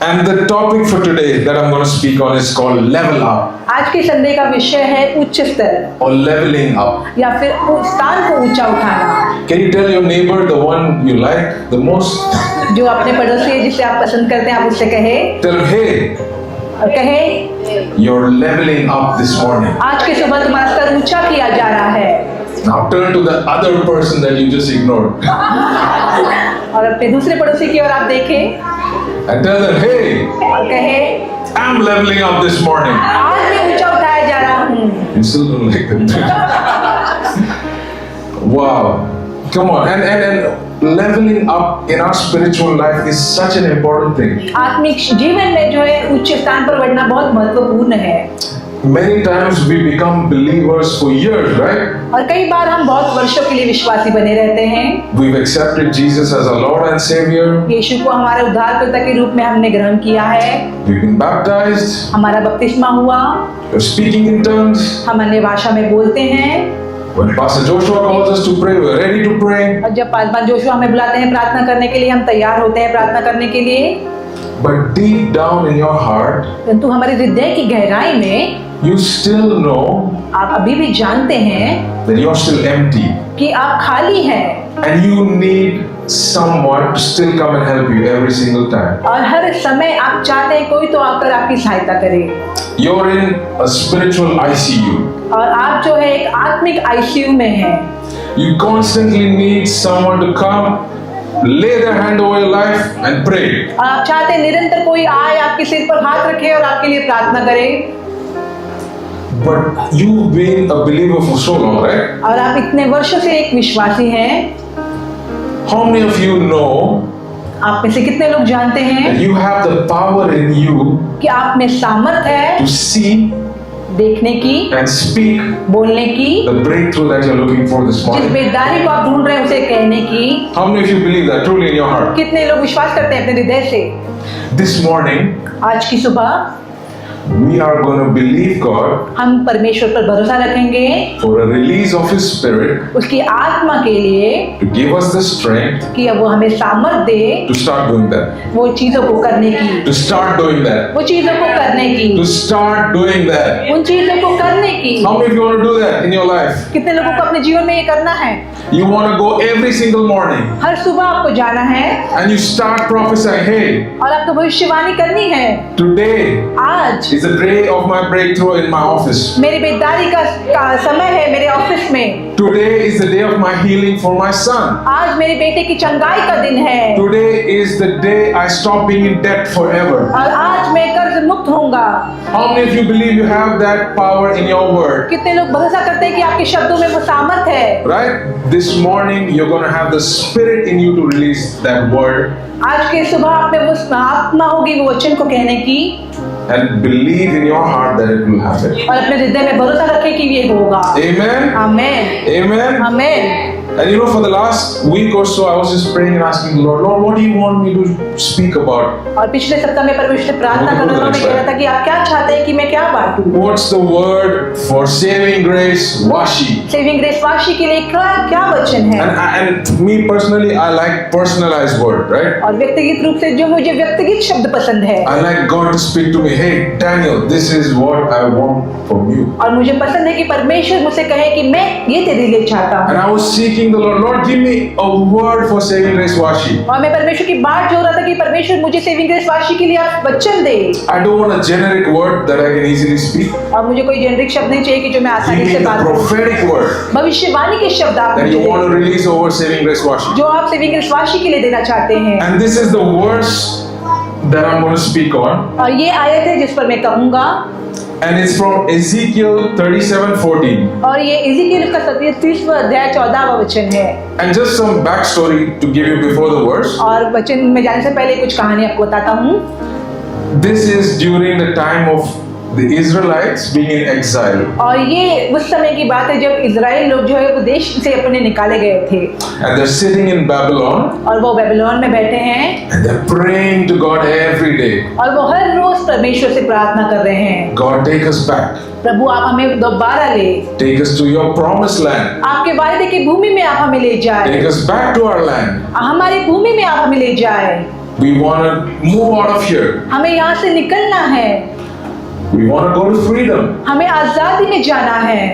And the topic for today that I'm going to speak on is called level up आज के Sunday का विषय है उच्च स्तर or leveling up. या फिर उस स्थान को ऊंचा उठाना। Can you tell your neighbor, the one you like the most? जो अपने पड़ोसी है जिसे आप पसंद करते हैं, आप उससे कहे Tell him, hey, और कहे you're leveling up this morning. आज की सुबह तुम्हारा स्तर ऊंचा किया जा रहा है। Now turn to the other person that you just ignored और अपने दूसरे पड़ोसी की ओर आप देखें and tell them, hey, और कहे I'm leveling up this morning. आज मैं ऊंचा उठाया जा रहा हूँ। You still don't like that. Wow. Come on. And leveling up in our spiritual life is such an important thing. आत्मिक जीवन में जो है उच्च स्थान पर बढ़ना बहुत महत्वपूर्ण है। Many times we become believers for years, right? और कई बार हम बहुत वर्षों के लिए विश्वासी बने रहते हैं। We've accepted Jesus as our Lord and Savior. यीशु को हमारे उद्धारकर्ता के रूप में हमने ग्रहण किया है। We've been baptized. हमारा बपतिस्मा हुआ। We're speaking in tongues. हम अन्य भाषा में बोलते हैं। When Pastor Joshua calls us to pray, we're ready to pray. और जब पासवान जोशुआ हमें बुलाते हैं प्रार्थना करने के लिए, हम तैयार होते हैं प्रार्थना करने के लिए। But deep down in your heart, परंतु हमारे हृदय की गहराई में you still know आप अभी भी जानते हैं that you're still empty. कि आप खाली हैं And you need someone to still come and help you every single time. और हर समय आप चाहते हैं कोई तो आकर आपकी सहायता करे। You're in a spiritual ICU. और आप जो है एक आत्मिक आईसीयू में हैं। You constantly need someone to come, lay their hand over your life and pray. और आप चाहते हैं निरंतर कोई आए आपके सिर पर हाथ रखे और आपके लिए प्रार्थना करे। But you've been a believer for so long, right? और आप इतने वर्षों से एक विश्वासी हैं। How many of you know आप में से कितने लोग जानते that हैं you have the power in you कि आप में सामर्थ है to see देखने की, and speak बोलने की, the breakthrough that you're looking for this जिस morning? बेदारी को आप ढूंढ रहे हैं उसे कहने की। How many of you believe that truly in your heart? कितने लोग विश्वास करते हैं अपने हृदय से? This morning, आज की सुबह we are going to believe God हम परमेश्वर पर भरोसा रखेंगे for a release of His Spirit उसकी आत्मा के लिए to give us the strength कि अब वो हमें सामर्थ दे to start doing that. वो चीजों को करने की, To start doing that. वो चीजों को करने की, To start doing that. उन चीजों को करने की। How many of you want to do that in your life? कितने लोगों को अपने जीवन में ये करना है? You want to go every single morning हर सुबह आपको जाना है and you start prophesying, hey, और आपको भविष्यवाणी करनी है। today आज is the day of my breakthrough in my office. मेरी बेदारी का समय है मेरे ऑफिस में। Today is the day of my healing for my son. आज मेरे बेटे की चंगाई का दिन है Today is the day I stop being in debt forever. और आज मैं कर्ज मुक्त होऊंगा। How many of you believe you have that power in your word? कितने लोग भरोसा करते हैं कि आपके शब्दों में वो सामर्थ है? Right? This morning you're going to have the Spirit in you to release that word आज के सुबह आप में वो आत्मा होगी वो वचन को कहने की and believe in your heart that it will happen. और अपने हृदय में भरोसा रखें कि ये होगा। Amen? Amen Amen? Amen. And you know, for the last week or so, I was just praying and asking the Lord, Lord, what do you want me to speak about? और पिछले सप्ताह में परमेश्वर से प्रार्थना कर रहा था, मैं कह रहा था कि आप क्या चाहते हैं कि मैं क्या बांटूं? What's the word for saving grace? Washi. Saving grace Vashi के लिए क्या वचन है? And me personally, I like personalized word, right? और व्यक्तिगत रूप से जो मुझे व्यक्तिगत शब्द पसंद है I like God to speak to me, hey, Daniel, this is what I want from you. और मुझे पसंद है कि परमेश्वर मुझसे कहे कि मैं ये तेरे लिए चाहता And हूँ। I was seeking the Lord, Lord, give me a word for saving grace washi. और मैं परमेश्वर की बात जो रहा था कि परमेश्वर मुझे सेविंग ग्रेस वाशी के लिए आप वचन दे। I don't want a generic word that I can easily speak. और मुझे कोई जेनरिक शब्द नहीं चाहिए कि जो मैं Give आसानी me से the बात करूं। prophetic word भविष्यवाणी के शब्द आप that मुझे you want to दें, release over saving grace washi. जो आप सेविंग ग्रेस वाशी के लिए देना चाहते हैं। And this is the verse that I'm going to speak on. और ये आयत है जिस पर मैं कहूँगा And it's from Ezekiel 37:14. और ये इज़िकियल का 37वां अध्याय 14वां वचन है। And just some backstory to give you before the verse. और वचन में जाने से पहले कुछ कहानी आपको बताता हूँ। This is during the time of the Israelites being in exile. और ये उस समय की बात है जब इजराइल लोग जो है वो देश से अपने निकाले गए थे And they're sitting in Babylon और वो बेबीलोन में बैठे हैं and they're praying to God every day. और वो हर रोज परमेश्वर से प्रार्थना कर रहे हैं, God, take us back. प्रभु आप हमें दोबारा ले, Take us to your promised land. आपके वायदे की भूमि में आप हमें ले जाए, Take us back to our land. हमारी भूमि में आप हमें ले जाए। We want to move out of here. हमें यहाँ से निकलना है, We want to go to freedom. हमें आजादी में जाना है।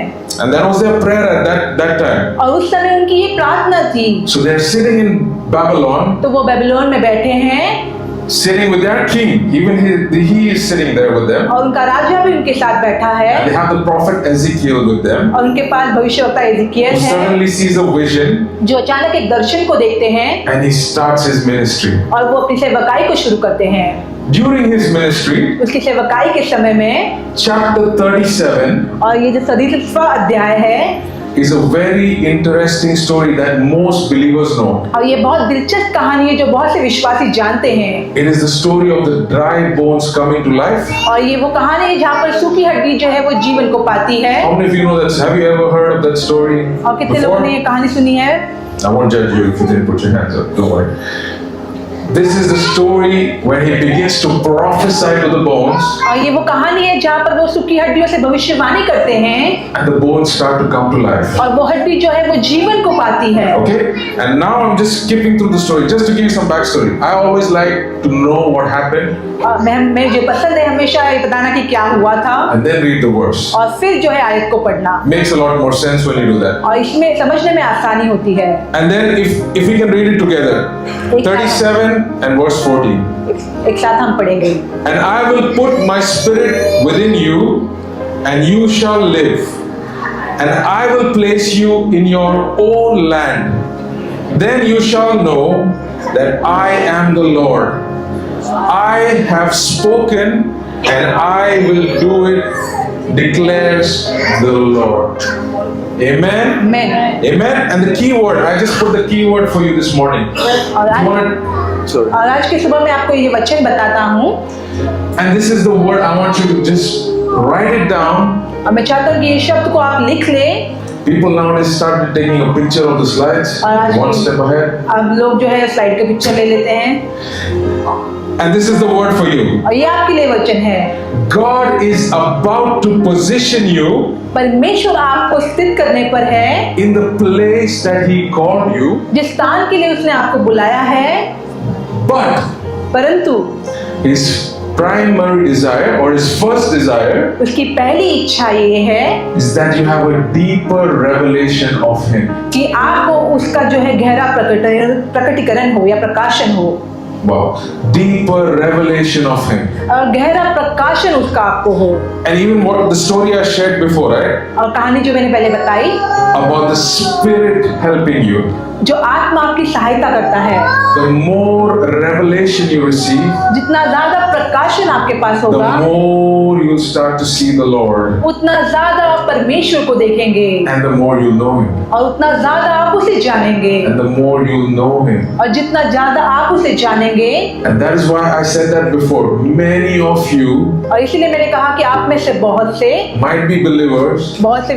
And that was their prayer at that time. और उस समय उनकी ये प्रार्थना थी। So they're sitting in Babylon, तो वो बेबीलोन में बैठे हैं sitting with their king. Even he is sitting there with them. और उनका राजा भी उनके साथ बैठा है And they have the prophet Ezekiel with them, और उनके पास भविष्यवक्ता एजिकियल who है suddenly sees a vision जो अचानक एक दर्शन को देखते हैं and he starts his ministry. और वो अपनी सेवकाई को शुरू करते हैं। During his ministry, उसकी सेवकाई के समय में chapter 37 और ये जो 37वां अध्याय है is a very interesting story that most believers know. और ये बहुत दिलचस्प कहानी है जो बहुत से विश्वासी जानते हैं। It is the story of the dry bones coming to life. और ये वो कहानी है जहाँ पर सूखी हड्डी जो है वो जीवन को पाती है। How many of you know that? Have you ever heard of that story और कितने लोगों ने before? ये कहानी सुनी है? I won't judge you if you didn't put your hands up. Don't worry. This is the story when he begins to prophesy to the bones, और ये वो कहानी है जहाँ पर वो सूखी हड्डियों से भविष्यवाणी करते हैं and the bones start to come to life. और वो हड्डी जो है वो जीवन को पाती है। Okay? And now I'm just skipping through the story just to give you some backstory. I always like to know what happened और मैं जो पसंद है हमेशा ये बताना कि क्या हुआ था and then read the verse. और फिर जो है आयत को पढ़ना Makes a lot more sense when you do that. और इसमें समझने में आसानी होती है। And then if we can read it together, 37 and verse 14. एक साथ हम पढ़ेंगे। And I will put my spirit within you, and you shall live. And I will place you in your own land. Then you shall know that I am the Lord. I have spoken, and I will do it, declares the Lord. Amen. Amen. Amen. And the key word, I just put the key word for you this morning. और You आज want sorry. और आज के सुबह मैं आपको ये वचन बताता हूँ And this is the word I want you to just write it down. और मैं चाहता हूँ कि ये शब्द को आप लिख लें। People nowadays started taking a picture of the slides, one step ahead. अब लोग जो है स्लाइड के पिक्चर ले लेते हैं And this is the word for you. और ये आपके लिए वचन है। God is about to position you परमेश्वर आपको स्थित करने पर है in the place that He called you, जिस स्थान के लिए उसने आपको बुलाया है, but परंतु His primary desire or His first desire उसकी पहली इच्छा ये है is that you have a deeper revelation of Him. कि आपको उसका जो है गहरा प्रकटीकरण हो या प्रकाशन हो। Wow, deeper revelation of Him. और गहरा प्रकाशन उसका आपको हो। And even what the story I shared before, right? और कहानी जो मैंने पहले बताई About the Spirit helping you. जो आत्मा आपकी सहायता करता है, The more revelation you receive, जितना ज्यादा प्रकाशन आपके पास the होगा more you'll start to see the Lord, उतना ज्यादा आप परमेश्वर को देखेंगे and the more you'll know Him, और उतना ज्यादा आप उसे जानेंगे and the more you'll know Him. और जितना ज्यादा आप उसे जानेंगे। And that is why I said that before. Many of you और इसीलिए मैंने कहा कि आप में से बहुत से might be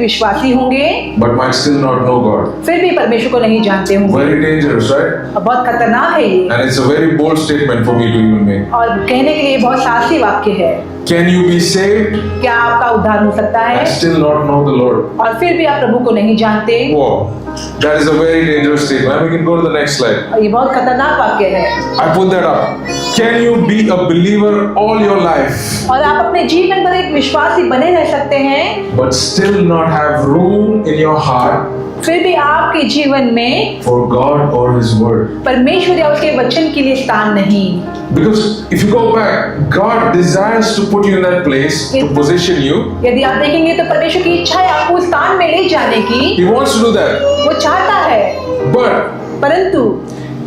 विश्वासी होंगे but might still not know God. फिर भी परमेश्वर को नहीं जानते होंगे Very dangerous, right? और बहुत खतरनाक है ये And it's a very bold statement for me to even make. और कहने के लिए बहुत साहसी वाक्य है। Can you be saved क्या आपका उद्धार हो सकता है and still not know the Lord? और फिर भी आप प्रभु को नहीं जानते? Wow, that is a very dangerous statement. And we can go to the next slide. और ये बहुत खतरनाक वाक्य है। I put that up. Can you be a believer all your life और आप अपने जीवन भर एक विश्वासी बने रह सकते हैं but still not have room in your heart फिर भी आपके जीवन में for God or His Word? परमेश्वर या उसके वचन के लिए स्थान नहीं। Because if you go back, God desires to put you in that place, to position you. यदि आप देखेंगे तो परमेश्वर की इच्छा है आपको उस स्थान में ले जाने की। He wants to do that. वो चाहता है, But परंतु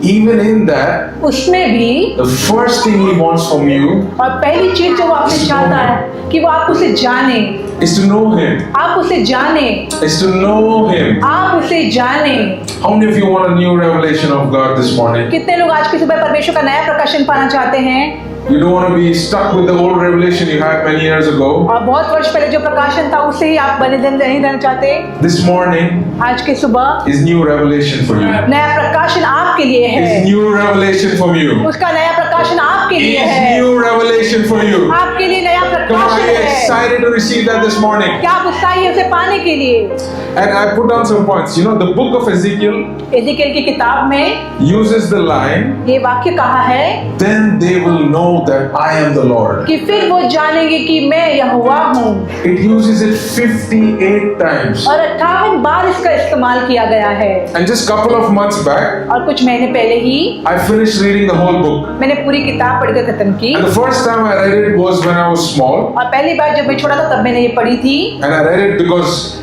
even in that, उसमें भी the first thing He wants from you और पहली चीज जो वो आपसे चाहता है कि वो आप उसे जाने, is to know Him. आप उसे जाने, Is to know Him. आप उसे जाने। How many of you want a new revelation of God this morning? कितने लोग आज की सुबह परमेश्वर का नया प्रकाशन पाना चाहते हैं? You don't want to be stuck with the old revelation you had many years ago. और बहुत वर्ष पहले जो प्रकाशन था उससे ही आप बने दिन नहीं रहना चाहते? This morning आज की सुबह is new revelation for you. नया प्रकाशन आपके लिए Is है। new revelation from you. उसका नया प्रकाशन आपके लिए Is है। new revelation for you. आपके लिए नया Come on, are you प्रकाशन है। excited to receive that this morning? क्या आप उत्साही हैं उसे पाने के लिए? And I put down some points. You know, the book of Ezekiel Ezekiel की किताब में uses the line, ये वाक्य कहा है then they will know that I am the Lord. कि फिर वो जानेंगे कि मैं यहोवा हूँ। It uses it 58 times. और 58 बार इसका इस्तेमाल किया गया है। And just couple of months back, और कुछ महीने पहले ही I finished reading the whole book. मैंने पूरी किताब पढ़कर खत्म की। And the first time I read it was when I was small. और पहली बार जब मैं छोटा था तब मैंने ये पढ़ी थी। And I read it because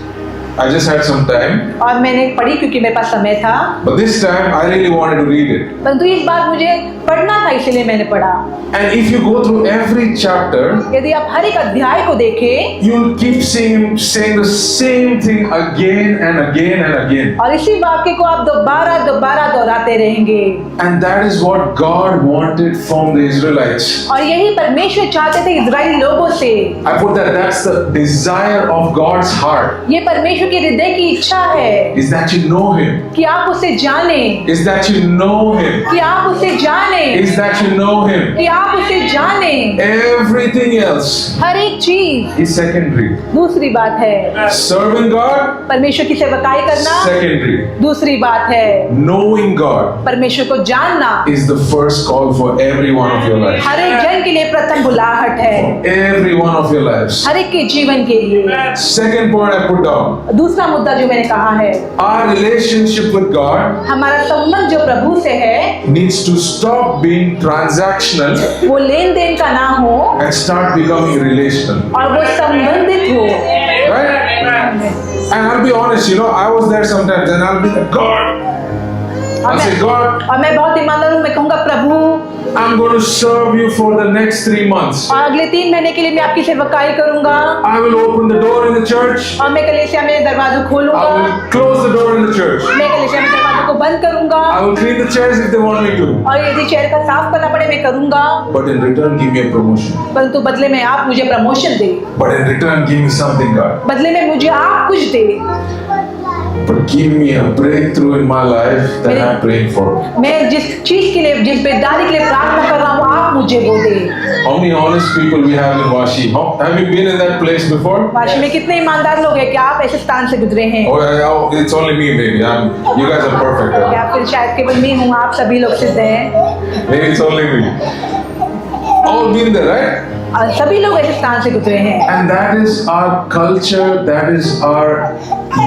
I just had some time. और मैंने पढ़ी क्योंकि मेरे पास समय था। But this time I really wanted to read it. परंतु इस बार मुझे पढ़ना था इसलिए मैंने पढ़ा। And if you go through every chapter, यदि आप हर एक अध्याय को देखें you'll keep seeing him saying the same thing again and again and again. और इसी वाक्य को आप दोबारा दोबारा दोहराते रहेंगे। And that is what God wanted from the Israelites. और यही परमेश्वर चाहते थे इजराइल लोगों से। I put that's the desire of God's heart, ये परमेश्वर के हृदय की इच्छा है is that you know him, कि आप उसे जाने, is that you know him, कि आप उसे जाने, is that you know him. कि आप उसे जाने। Everything else हर एक चीज is secondary. दूसरी बात है। Serving God, परमेश्वर की सेवकाई करना secondary. दूसरी बात है। Knowing God परमेश्वर को जानना is the first call for every one of your lives. हर एक जन के लिए प्रथम बुलाहट है, Every one of your lives. हर एक के जीवन के लिए। Second point I put down, दूसरा मुद्दा जो मैंने कहा है, our relationship with God हमारा संबंध जो प्रभु से है needs to stop being transactional वो लेन देन का ना हो and start becoming relational. और वो संबंधित हो। Right? And I'll be honest, you know, I was there sometimes and I'll be like, God, I'll say, God, और मैं बहुत ईमानदार हूँ, मैं कहूँगा प्रभु I'm going to serve you for the next 3 months. और अगले 3 महीने के लिए मैं आपकी सेवकाई करूँगा I will open the door in the church. और मैं कलीसिया में दरवाजा खोलूँगा, I will close the door in the church. मैं कलीसिया में दरवाजे को बंद करूँगा I will clean the chairs if they want me to. और यदि चेयर का साफ करना पड़े मैं करूँगा, But in return, give me a promotion. परंतु बदले में आप मुझे promotion they, But in return, give me something, God. बदले में मुझे आप कुछ दे, But give me a breakthrough in my life that I'm praying for. मैं जिस चीज के लिए, जिस बेदारी के लिए प्रार्थना कर रहा हूँ आप मुझे वो दे। How many honest people we have in Washi? Have you been in that place before? Vashi में कितने ईमानदार लोग हैं? क्या आप ऐसे स्थान से गुजरे हैं? Oh, it's only me, maybe. You guys are perfect. या फिर शायद केवल मैं हूँ, आप सभी लोग सिद्ध हैं। Maybe it's only me. All been there, right? और सभी लोग ऐसे स्थान से गुजरे हैं। And that is our culture, that is our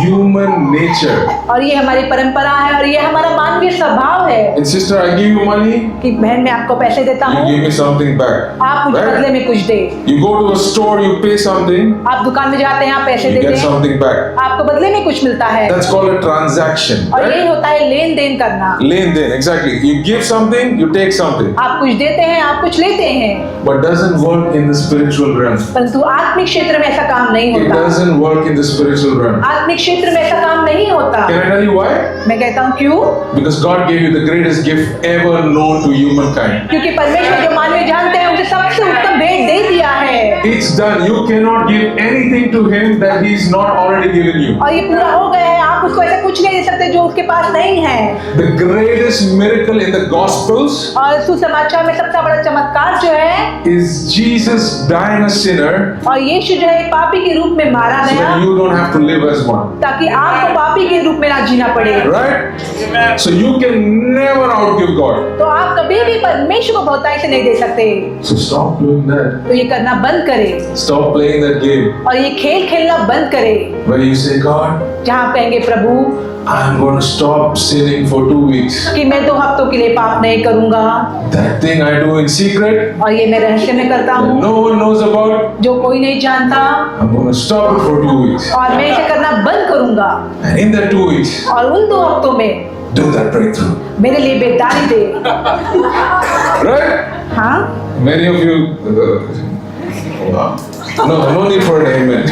human nature. और ये हमारी परंपरा है और ये हमारा मानवीय स्वभाव है And sister, I give you money, कि बहन मैं आपको पैसे देता you हूँ, give me something back. आप मुझे बदले Right? में कुछ दे। You go to a store, you pay something, आप दुकान में जाते हैं, आप पैसे you देते get हैं, something back. आपको बदले में कुछ मिलता है। That's called a transaction. और यही Right? होता है लेन देन करना। Lane then, exactly. You give something, you take something. आप कुछ देते हैं, आप कुछ लेते हैं, But doesn't work in the spiritual realm. परंतु आत्मिक क्षेत्र में ऐसा काम नहीं It होता। doesn't work in the spiritual realm. आत्मिक क्षेत्र में ऐसा काम नहीं होता। Can I tell you why? मैं कहता हूँ क्यों? Because God gave you the greatest gift ever known to humankind. क्योंकि परमेश्वर जो मानव जानते हैं उसे सबसे उत्तम भेंट दे दिया है It's done. You cannot give anything to Him that He's not already given you. और ये पूरा हो गया है। आप उसको ऐसा कुछ नहीं दे सकते जो उसके पास नहीं है। The greatest miracle in the Gospels और सुसमाचार में सबसे बड़ा चमत्कार जो है is Jesus dying a sinner और यीशु जो है एक पापी के रूप में मारा so गया that you don't have to live as one. ताकि आपको पापी के रूप में ना जीना पड़े। Right? So you can never outgive God. तो आप कभी भी परमेश्वर को बहुतायत से नहीं दे सकते। So stop doing that. तो ये करना बंद करें Stop playing that game और ये खेल खेलना बंद करें where you say, God, जहाँ आप कहेंगे प्रभु I'm going to stop sinning for 2 weeks. कि मैं 2 हफ्तों के लिए पाप नहीं करूंगा That thing I do in secret, और ये मैं रहस्य में करता that हूँ no one knows about, जो कोई नहीं जानता I'm going to stop it for 2 weeks. और मैं इसे करना बंद करूंगा And in that 2 weeks, और उन 2 हफ्तों में do that breakthrough. मेरे लिए बेदारी दे। Right? हाँ Many of you, no need for an amen.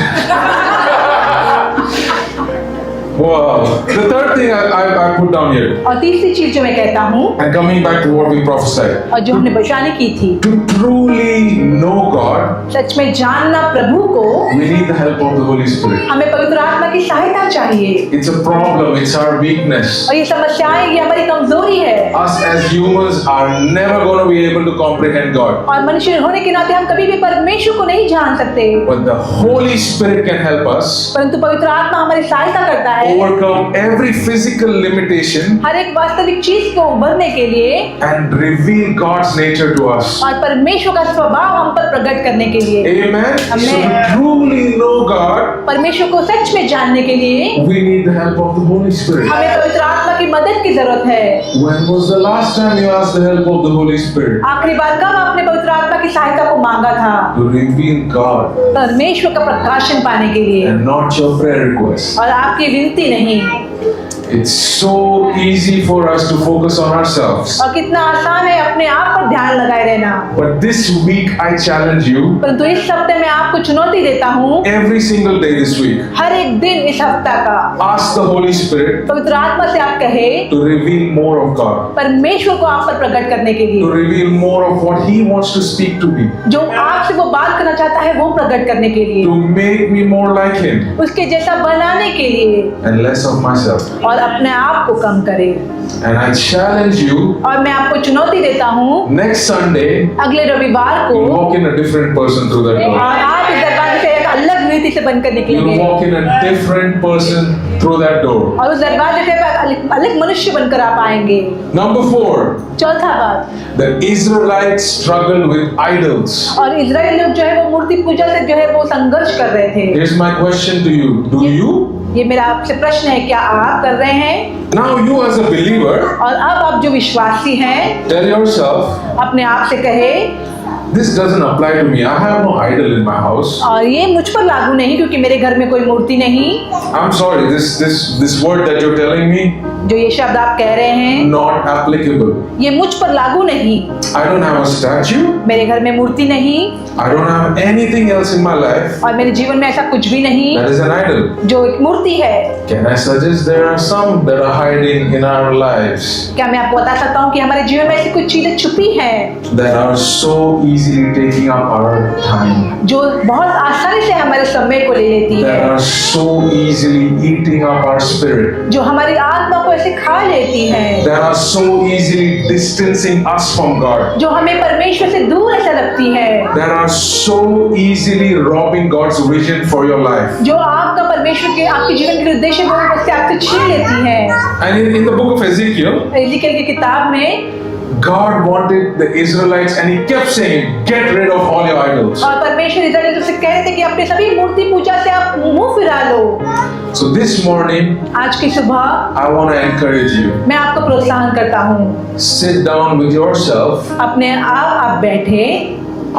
Wow. The third thing I put down here, और तीसरी चीज जो मैं कहता हूँ and coming back to what we prophesied, और जो हमने बचाने की थी, to truly know God, सच में जानना प्रभु को, we need the help of the Holy Spirit. हमें पवित्र आत्मा की सहायता चाहिए। It's a problem, it's our weakness. और ये समस्याएं, ये हमारी कमजोरी है। Us as humans are never going to be able to comprehend God. और मनुष्य होने के नाते हम कभी भी परमेश्वर को नहीं जान सकते, But the Holy Spirit can help us परंतु पवित्र आत्मा हमारी सहायता करता है overcome every physical limitation हर एक वास्तविक चीज को उभरने के लिए and reveal God's nature to us. और परमेश्वर का स्वभाव हम पर प्रकट करने के लिए। Amen. So Amen. to truly know God, परमेश्वर को सच में जानने के लिए we need the help of the Holy Spirit. हमें पवित्र आत्मा की मदद की जरूरत है। When was the last time you asked the help of the Holy Spirit आखिरी बार कब आपने पवित्र आत्मा की सहायता को मांगा था? to reveal God परमेश्वर का प्रकाशन पाने के लिए and not your prayer requests? और आपकी विनती नहीं। It's so easy for us to focus on ourselves. और कितना आसान है अपने आप पर ध्यान लगाए रहना। But this week I challenge you, परंतु इस हफ्ते मैं आपको चुनौती देता हूँ, every single day this week, हर एक दिन इस हफ्ता का ask the Holy Spirit पवित्र आत्मा से आप कहे to reveal more of God, परमेश्वर को आप पर प्रकट करने के to लिए, reveal more of what He wants to speak to me, जो आपसे वो बात करना चाहता है वो प्रकट करने के लिए, to make me more like Him उसके जैसा बनाने के लिए and less of myself. और अपने आप को कम करे। And I challenge you, और मैं आपको चुनौती देता हूँ, next Sunday, अगले रविवार को you'll walk in a different person through that door. और आप इस दरवाजे से एक अलग रीति से बनकर You'll निकलेंगे walk in a different person through that door. और उस दरवाजे से एक अलग मनुष्य बनकर आप आएंगे। Number 4, चौथा बात, the Israelites struggled with idols. और इजराइल लोग जो है वो मूर्ति पूजा से जो है वो संघर्ष कर रहे थे। Here's my question to you. Do you? ये मेरा आपसे प्रश्न है, क्या आप कर रहे हैं? Now you as a believer, और अब आप जो विश्वासी हैं, tell yourself, अपने आप से कहे, this doesn't apply to me. I have no idol in my house. और ये मुझ पर लागू नहीं क्योंकि मेरे घर में कोई मूर्ति नहीं। I'm sorry, this word that you're telling me, जो ये शब्द आप कह रहे हैं, not applicable. ये मुझ पर लागू नहीं। I don't have a statue. मेरे घर में मूर्ति नहीं I don't have anything else in my life और मेरे जीवन में ऐसा कुछ भी नहीं that is an idol. जो एक मूर्ति है। Can I suggest there are some that are hiding in our lives क्या मैं आपको बता सकता हूँ कि हमारे जीवन में ऐसी कुछ चीजें छुपी हैं that are so easily taking up our time, जो बहुत आसानी से हमारे समय को ले लेती that है, are so easily eating up our spirit, जो हमारी आत्मा को ऐसे खा लेती है, that are so easily distancing us from God, जो हमें परमेश्वर से दूर ऐसा लगती है, that are so easily robbing God's vision for your life. जो आपका परमेश्वर के आपके जीवन के उद्देश्य को उससे आपसे छीन लेती है। And in the book of Ezekiel, एजिकियल की किताब में God wanted the Israelites, and He kept saying, "Get rid of all your idols." और परमेश्वर इस्राएलियों से कह रहे थे कि अपने सभी मूर्ति पूजा से आप मुंह फिरा लो। So this morning, आज की सुबह I want to encourage you. मैं आपको प्रोत्साहन करता हूँ, Sit down with yourself, अपने आप बैठे,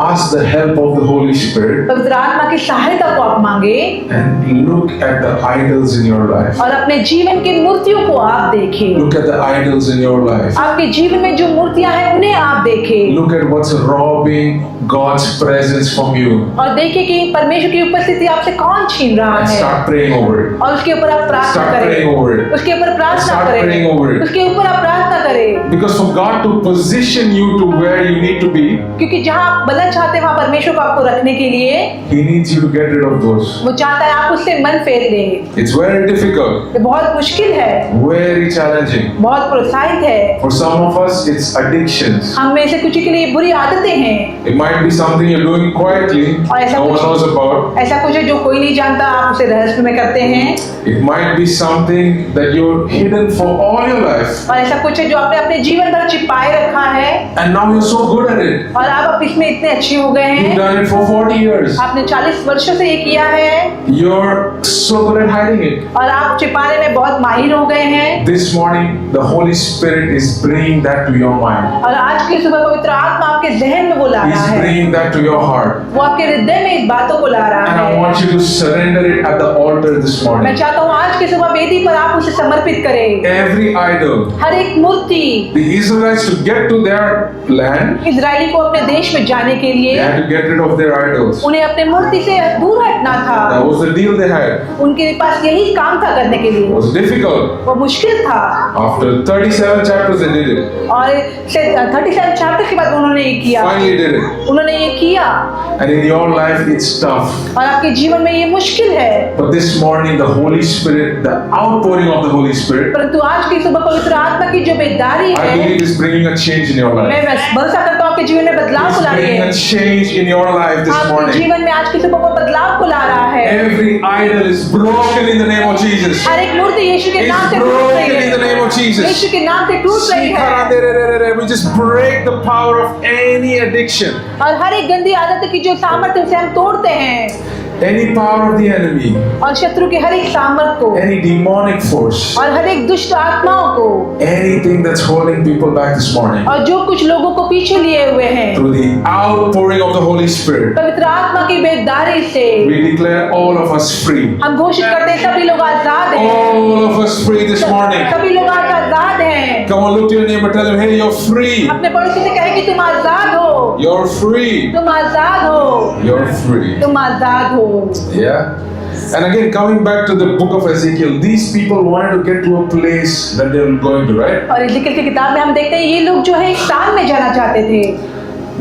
ask the help of the Holy Spirit, पवित्र आत्मा की सहायता को आप मांगे and look at the idols in your life. और अपने जीवन की मूर्तियों को आप देखें। Look at the idols in your life. आपके जीवन में जो मूर्तियां हैं उन्हें आप देखें Look at what's robbing God's presence from you, और देखें कि परमेश्वर की उपस्थिति आपसे कौन छीन रहा and है start praying over it. और उसके ऊपर आप प्रार्थना Start praying करें, over it. उसके ऊपर प्रार्थना Start praying over करें, it. उसके ऊपर आप प्रार्थना करें, Because for God to position you to where you need to be, क्योंकि जहाँ आप बनना चाहते हैं वहाँ परमेश्वर को आपको रखने के लिए He needs you to get rid of those. वो चाहता है आप उससे मन फेर लें। It's very difficult, ये बहुत मुश्किल है, very challenging. बहुत प्रोत्साहित है। For some of us, it's addictions. हम में से कुछ के लिए बुरी आदतें हैं, It might be something you're doing quietly, और ऐसा no one कुछ knows about. ऐसा कुछ है जो कोई नहीं जानता, आप उसे रहस्य में करते हैं, It might be something that you're hidden for all your life, और ऐसा कुछ है जो आपने अपने जीवन भर छिपाए रखा है and now you're so good at it. और आप अब इसमें इतने अच्छे हो गए You've हैं, done it for 40 years. आपने 40 वर्षों से ये किया है You're so good at hiding it. और आप छिपाने में बहुत माहिर हो गए हैं। This morning, the Holy Spirit is bringing that to your mind. और आज की सुबह पवित्र आत्मा आपके जहन में वो ला He's रहा है, bringing that to your heart. वो आपके हृदय में इस बातों को ला रहा And I है। want you to surrender it at the altar this मैं morning. चाहता हूँ आज की सुबह वेदी पर आप उसे उसे समर्पित करे। every idol. हर एक मूर्ति। The Israelites, to get to their land, Israeli को अपने देश में जाने के they लिए had to get rid of their idols. उन्हें अपने मूर्ति से दूर हटना था। That was the deal they had. उनके पास यही काम था करने के It लिए। was difficult. वो मुश्किल था। After 37 chapters, they did it. और 37 चैप्टर के बाद उन्होंने ये किया। Finally did it. उन्होंने ये किया। And in your life, it's tough. और आपके जीवन में ये मुश्किल है। But this morning, the Holy Spirit, the outpouring of the Holy Spirit, परंतु आज की सुबह पवित्र आत्मा की जो बेदारी I है, believe is bringing a change in your life. मैं भरोसा करता हूँ आपके जीवन में बदलाव It's को ला रही bringing है। a change in your life this आपके morning. जीवन में आज की सुबह वो बदलाव को ला रहा है। Every idol is broken in the name of Jesus. हर एक मूर्ति यीशु के नाम It's से टूट रही broken in the है। name of Jesus. यीशु के नाम से टूट रही है। We just break the power of any addiction, और हर एक गंदी आदत की जो सामर्थ्य से हम तोड़ते हैं, any power of the enemy, और शत्रु के हर एक सामर्थ को, any demonic force, और हर एक दुष्ट आत्माओं को, anything that's holding people back this morning. और जो कुछ लोगों को पीछे लिए हुए हैं, Through the outpouring of the Holy Spirit, पवित्र आत्मा की बेदारी से we declare all of us free. हम घोषित करते हैं सभी लोग आजाद हैं। All of us free this morning. सभी लोग आज आजाद हैं। Come on, look to your neighbor, tell him, hey, you're free. अपने पड़ोसी से कहे कि तुम आजाद हो, You're free. तुम आजाद हो, You're free. तुम आजाद हो। Yeah. And again, coming back to the book of Ezekiel, these people wanted to get to a place that they were going to, right? और इज़ेकियेल की किताब में हम देखते हैं ये लोग जो है एक स्थान में जाना चाहते थे।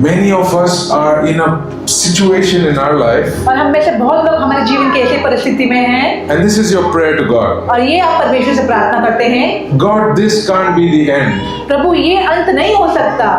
Many of us are in a situation in our life, और हम में से बहुत लोग हमारे जीवन की ऐसी परिस्थिति में हैं, and this is your prayer to God. और ये आप परमेश्वर से प्रार्थना करते हैं, God, this can't be the end. प्रभु ये अंत नहीं हो सकता।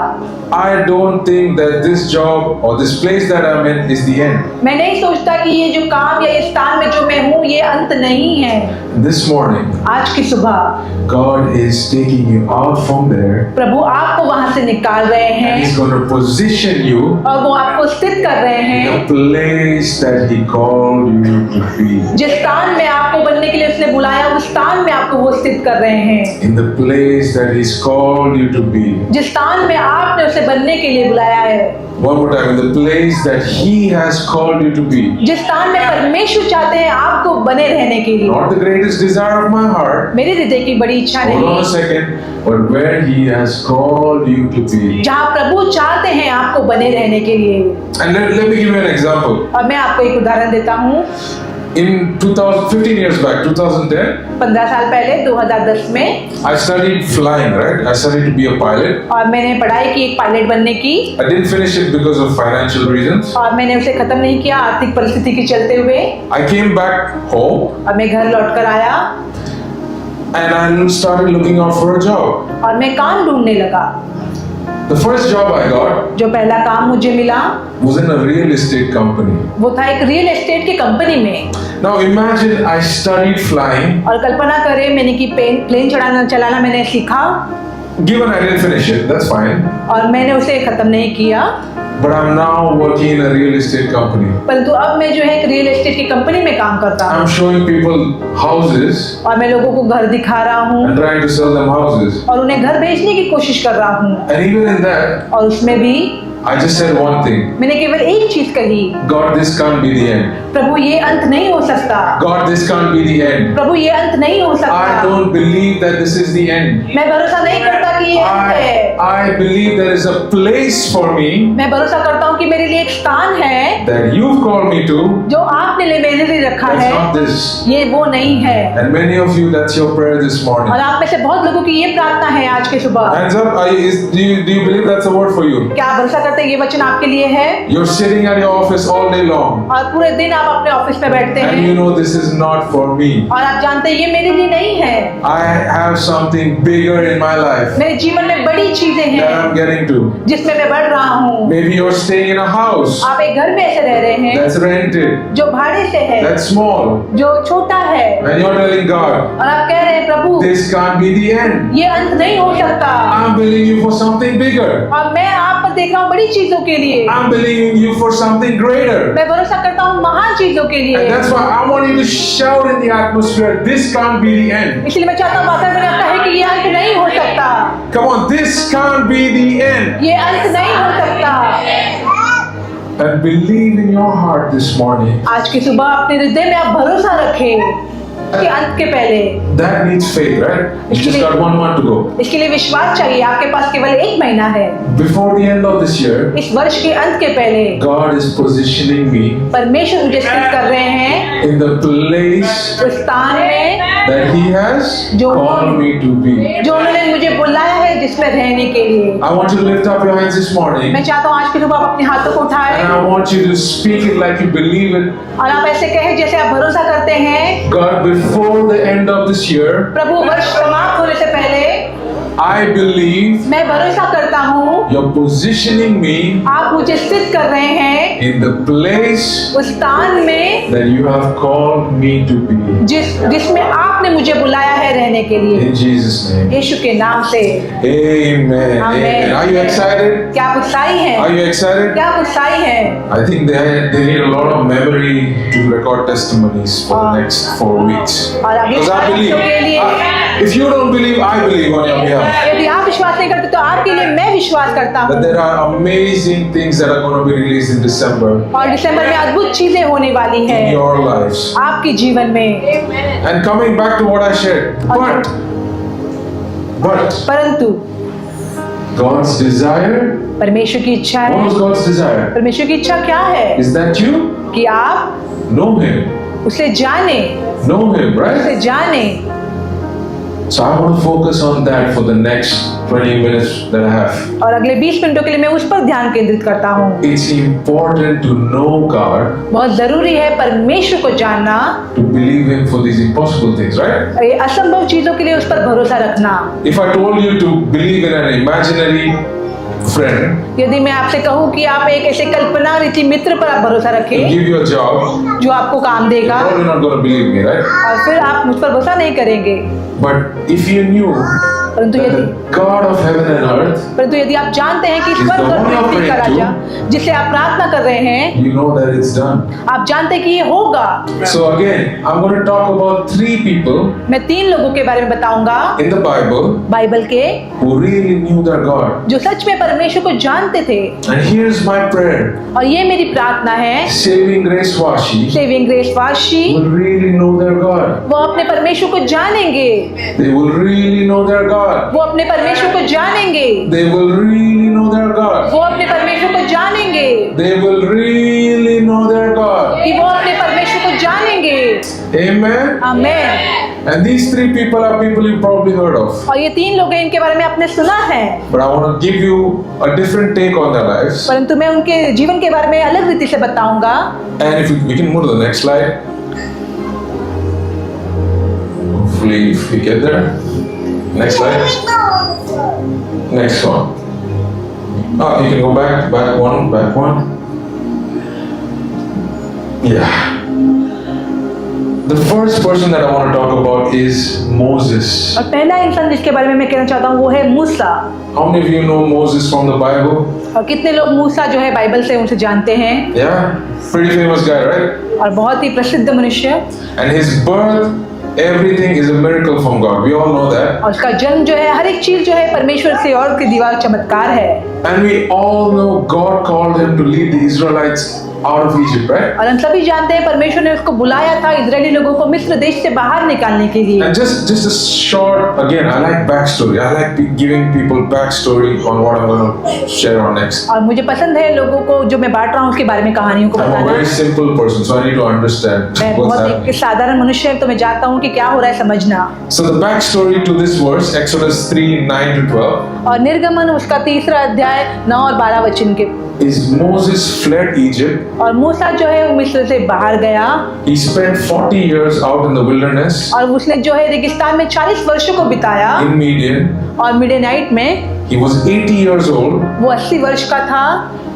I don't think that this job or this place that I'm in is the end. मैं नहीं सोचता कि ये जो काम या ये स्थान में जो मैं हूँ ये अंत नहीं है। This morning, आज की सुबह God is taking you out from there, प्रभु आपको वहां से निकाल रहे and हैं He's going to position you और वो आपको स्थित कर रहे in हैं a place that He called you to be. जिस स्थान में आपको बनने के लिए उसने बुलाया उस स्थान में आपको वो स्थित कर रहे हैं। In the place that He's called you to be. जिस स्थान में आपने उसे बनने के लिए बुलाया है, One more time, in the place that He has called you to be. जिस स्थान में परमेश्वर चाहते हैं आपको बने रहने के लिए। Not the greatest desire of my heart. मेरे हृदय की बड़ी इच्छा Hold on a नहीं, second. But where He has called you to be. जहाँ प्रभु चाहते हैं आपको बने रहने के लिए। And let me give you an example. और मैं आपको एक उदाहरण देता हूँ। In 15 years back, 2010, 15 साल पहले 2010 में I studied flying, right? I studied to be a pilot. और मैंने पढ़ाई की एक पायलट बनने की, I didn't finish it because of financial reasons. और मैंने उसे खत्म नहीं किया आर्थिक परिस्थिति के चलते हुए। I came back home और मैं घर लौट कर आया and I started looking out for a job. और मैं काम ढूंढने लगा। The first job I got जो पहला काम मुझे मिला was in a real estate company. वो था एक रियल एस्टेट की कंपनी में। Now imagine I studied flying. और कल्पना करें मैंने कि प्लेन चलाना मैंने सीखा, Given I didn't finish it, that's fine. और मैंने उसे खत्म नहीं किया, But I'm now working in a real estate company. परंतु अब मैं जो है एक रियल एस्टेट की कंपनी में काम करता हूँ I'm showing people houses और मैं लोगों को घर दिखा रहा हूँ and trying to sell them houses. और उन्हें घर बेचने की कोशिश कर रहा हूँ। And even in that, और उसमें भी I just said one thing. मैंने केवल एक चीज कही, God, this can't be the end. प्रभु ये अंत नहीं हो सकता, God, this can't be the end. प्रभु ये अंत नहीं हो I सकता। don't believe that this is the end. मैं भरोसा नहीं करता कि ये अंत है। I believe there is a place for me मैं भरोसा करता हूँ कि मेरे लिए एक स्थान है that you've called me to. जो आपने मेरे लिए रखा That's है, not this. ये वो नहीं है। And many of you, that's your prayer this morning. और आप में से बहुत लोगों की ये प्रार्थना है आज के सुबह। Hands up. Do you believe that's a word for you? क्या आप भरोसा करते हैं ये वचन आपके लिए है? You're sitting at your office all day long. और पूरे दिन आप अपने ऑफिस में बैठते And हैं you know this is not for me. और आप जानते हैं ये मेरे लिए नहीं है। I have something bigger in my life मेरे जीवन में बड़ी चीजें that हैं I'm getting to. जिसमें मैं बढ़ रहा हूँ। Maybe you're staying in a house आप एक घर में ऐसे रह रहे हैं that's rented, जो भाड़े से है, that's small, जो छोटा है, and you're telling God, और आप कह रहे हैं प्रभु this can't be the end. ये अंत नहीं हो सकता। I'm believing you for something bigger. और मैं आप पर देख रहा हूँ बड़ी चीजों के लिए, I'm believing you for something greater. मैं भरोसा करता हूँ महान चीजों के And लिए। that's why I want you to shout in the atmosphere, this can't be the end. इसलिए मैं चाहता हूँ वातावरण में आप कहें कि ये अंत नहीं हो सकता, Come on, this can't be the end. ये अंत नहीं हो सकता। And believe in your heart this morning आज की सुबह अपने हृदय में आप भरोसा रखें के अंत के पहले। That needs faith, right? You just got 1 month to go. इसके लिए विश्वास चाहिए, आपके पास केवल 1 महीना है। Before the end of this year, इस वर्ष के अंत के पहले God is positioning me परमेश्वर मुझे स्थित कर रहे हैं in the place उस स्थान में that He has called me to be. जो उन्होंने मुझे बुलाया है जिसमें रहने के लिए। I want you to lift up your hands this morning, मैं चाहता हूँ आज की सुबह आप अपने हाथों को and उठाएं I want you to speak it like you believe it. और आप ऐसे कहें जैसे आप भरोसा करते हैं। God, before the end of this year, प्रभु, वर्ष समाप्त होने से पहले I believe मैं भरोसा करता हूँ you're positioning me आप मुझे स्थित कर रहे हैं in the place उस स्थान में that you have called me to be. जिसमें आपने मुझे बुलाया है रहने के लिए। In Jesus' name. यीशु के नाम से Amen. Amen. Are you excited? क्या आप उत्साही हैं? Are you excited? क्या आप उत्साही हैं? I think they need a lot of memory to record testimonies for the next 4 weeks. और अगले Because I 4 believe. हफ्तों के लिए If you don't believe, I believe on your behalf. यदि आप विश्वास नहीं करते तो आपके लिए मैं विश्वास करता That हूँ। there are amazing things that are going to be released in December और दिसंबर में अद्भुत चीजें होने वाली in हैं your lives. आपके जीवन में। And coming back to what I shared, but परंतु God's desire, परमेश्वर की इच्छा what है। was God's desire? परमेश्वर की इच्छा क्या है? Is that you कि आप know Him? उसे जाने, Know Him, right? उसे जाने। So I want to focus on that for the next 20 minutes that I have. और अगले 20 मिनटों के लिए मैं उस पर ध्यान केंद्रित करता हूँ। It's important to know God, बहुत जरूरी है परमेश्वर को जानना, to believe Him for these impossible things, right? ये असंभव चीजों के लिए उस पर भरोसा रखना। If I told you to believe in an imaginary friend, यदि मैं आपसे कहूँ कि आप एक ऐसे कल्पना रीति मित्र पर आप भरोसा to रखें give you a job, जो आपको काम देगा, you're probably not going to believe me, right? और फिर आप मुझ पर भरोसा नहीं करेंगे। But if you knew परंतु that यदि the God of heaven and earth, परंतु यदि आप जानते हैं कि स्वर्ग और पृथ्वी का राजा जिसे आप प्रार्थना कर रहे हैं, you know that it's done. आप जानते हैं कि ये होगा। So again, I'm going to talk about 3 people मैं 3 लोगों के बारे में बताऊंगा in the Bible बाइबल के who really knew their God. जो सच में परमेश्वर को जानते थे। And here's my prayer. और ये मेरी प्रार्थना है, Saving Grace Washi saving grace Vashi will really know their God. वो अपने परमेश्वर को जानेंगे, They will really know their God. वो अपने परमेश्वर को जानेंगे, They will really know their God. वो अपने परमेश्वर को जानेंगे, They will really know their God. कि वो अपने परमेश्वर को जानेंगे। Amen. आमीन। And these 3 people are people you probably heard of. और ये 3 लोग हैं, इनके बारे में आपने सुना है, But I want to give you a different take on their lives. परंतु मैं उनके जीवन के बारे में अलग रीति से बताऊंगा। And if we can move to the next slide. Hopefully, if we get there. Next slide. Next one. You can go back one. Yeah. The first person that I want to talk about is Moses. और पहला इंसान जिसके बारे में मैं कहना चाहता हूँ वो है मूसा। How many of you know Moses from the Bible? और कितने लोग मूसा जो है बाइबल से उनसे जानते हैं? Yeah, pretty famous guy, right? और बहुत ही प्रसिद्ध मनुष्य। And his birth, everything is a miracle from God. We all know that. और उसका जन्म जो है हर एक चीज जो है परमेश्वर से और की दीवार चमत्कार है। And we all know God called him to lead the Israelites out of Egypt, right? और हम सभी जानते हैं परमेश्वर ने उसको बुलाया था इजरायली लोगों को मिस्र देश से बाहर निकालने के लिए। And just a short, again, I like backstory. I like giving people backstory on what I'm going to share on next. और मुझे पसंद है लोगों को जो मैं बांट रहा हूँ उसके बारे में कहानियों को I'm a बताना। very simple person, so I need to understand मैं what's बहुत happening. एक साधारण मनुष्य हूँ तो मैं जानता हूँ कि क्या हो रहा है समझना। So the backstory to this verse, Exodus 3:9-12, और निर्गमन उसका 3रा अध्याय 9 और 12 वचन के is Moses fled Egypt. और मूसा जो है वो मिस्र से बाहर गया He spent 40 years out in the wilderness और उसने जो है रेगिस्तान में 40 वर्षों को बिताया in Midian. और मिडियानाइट में He was 80 years old. वो 80 वर्ष का था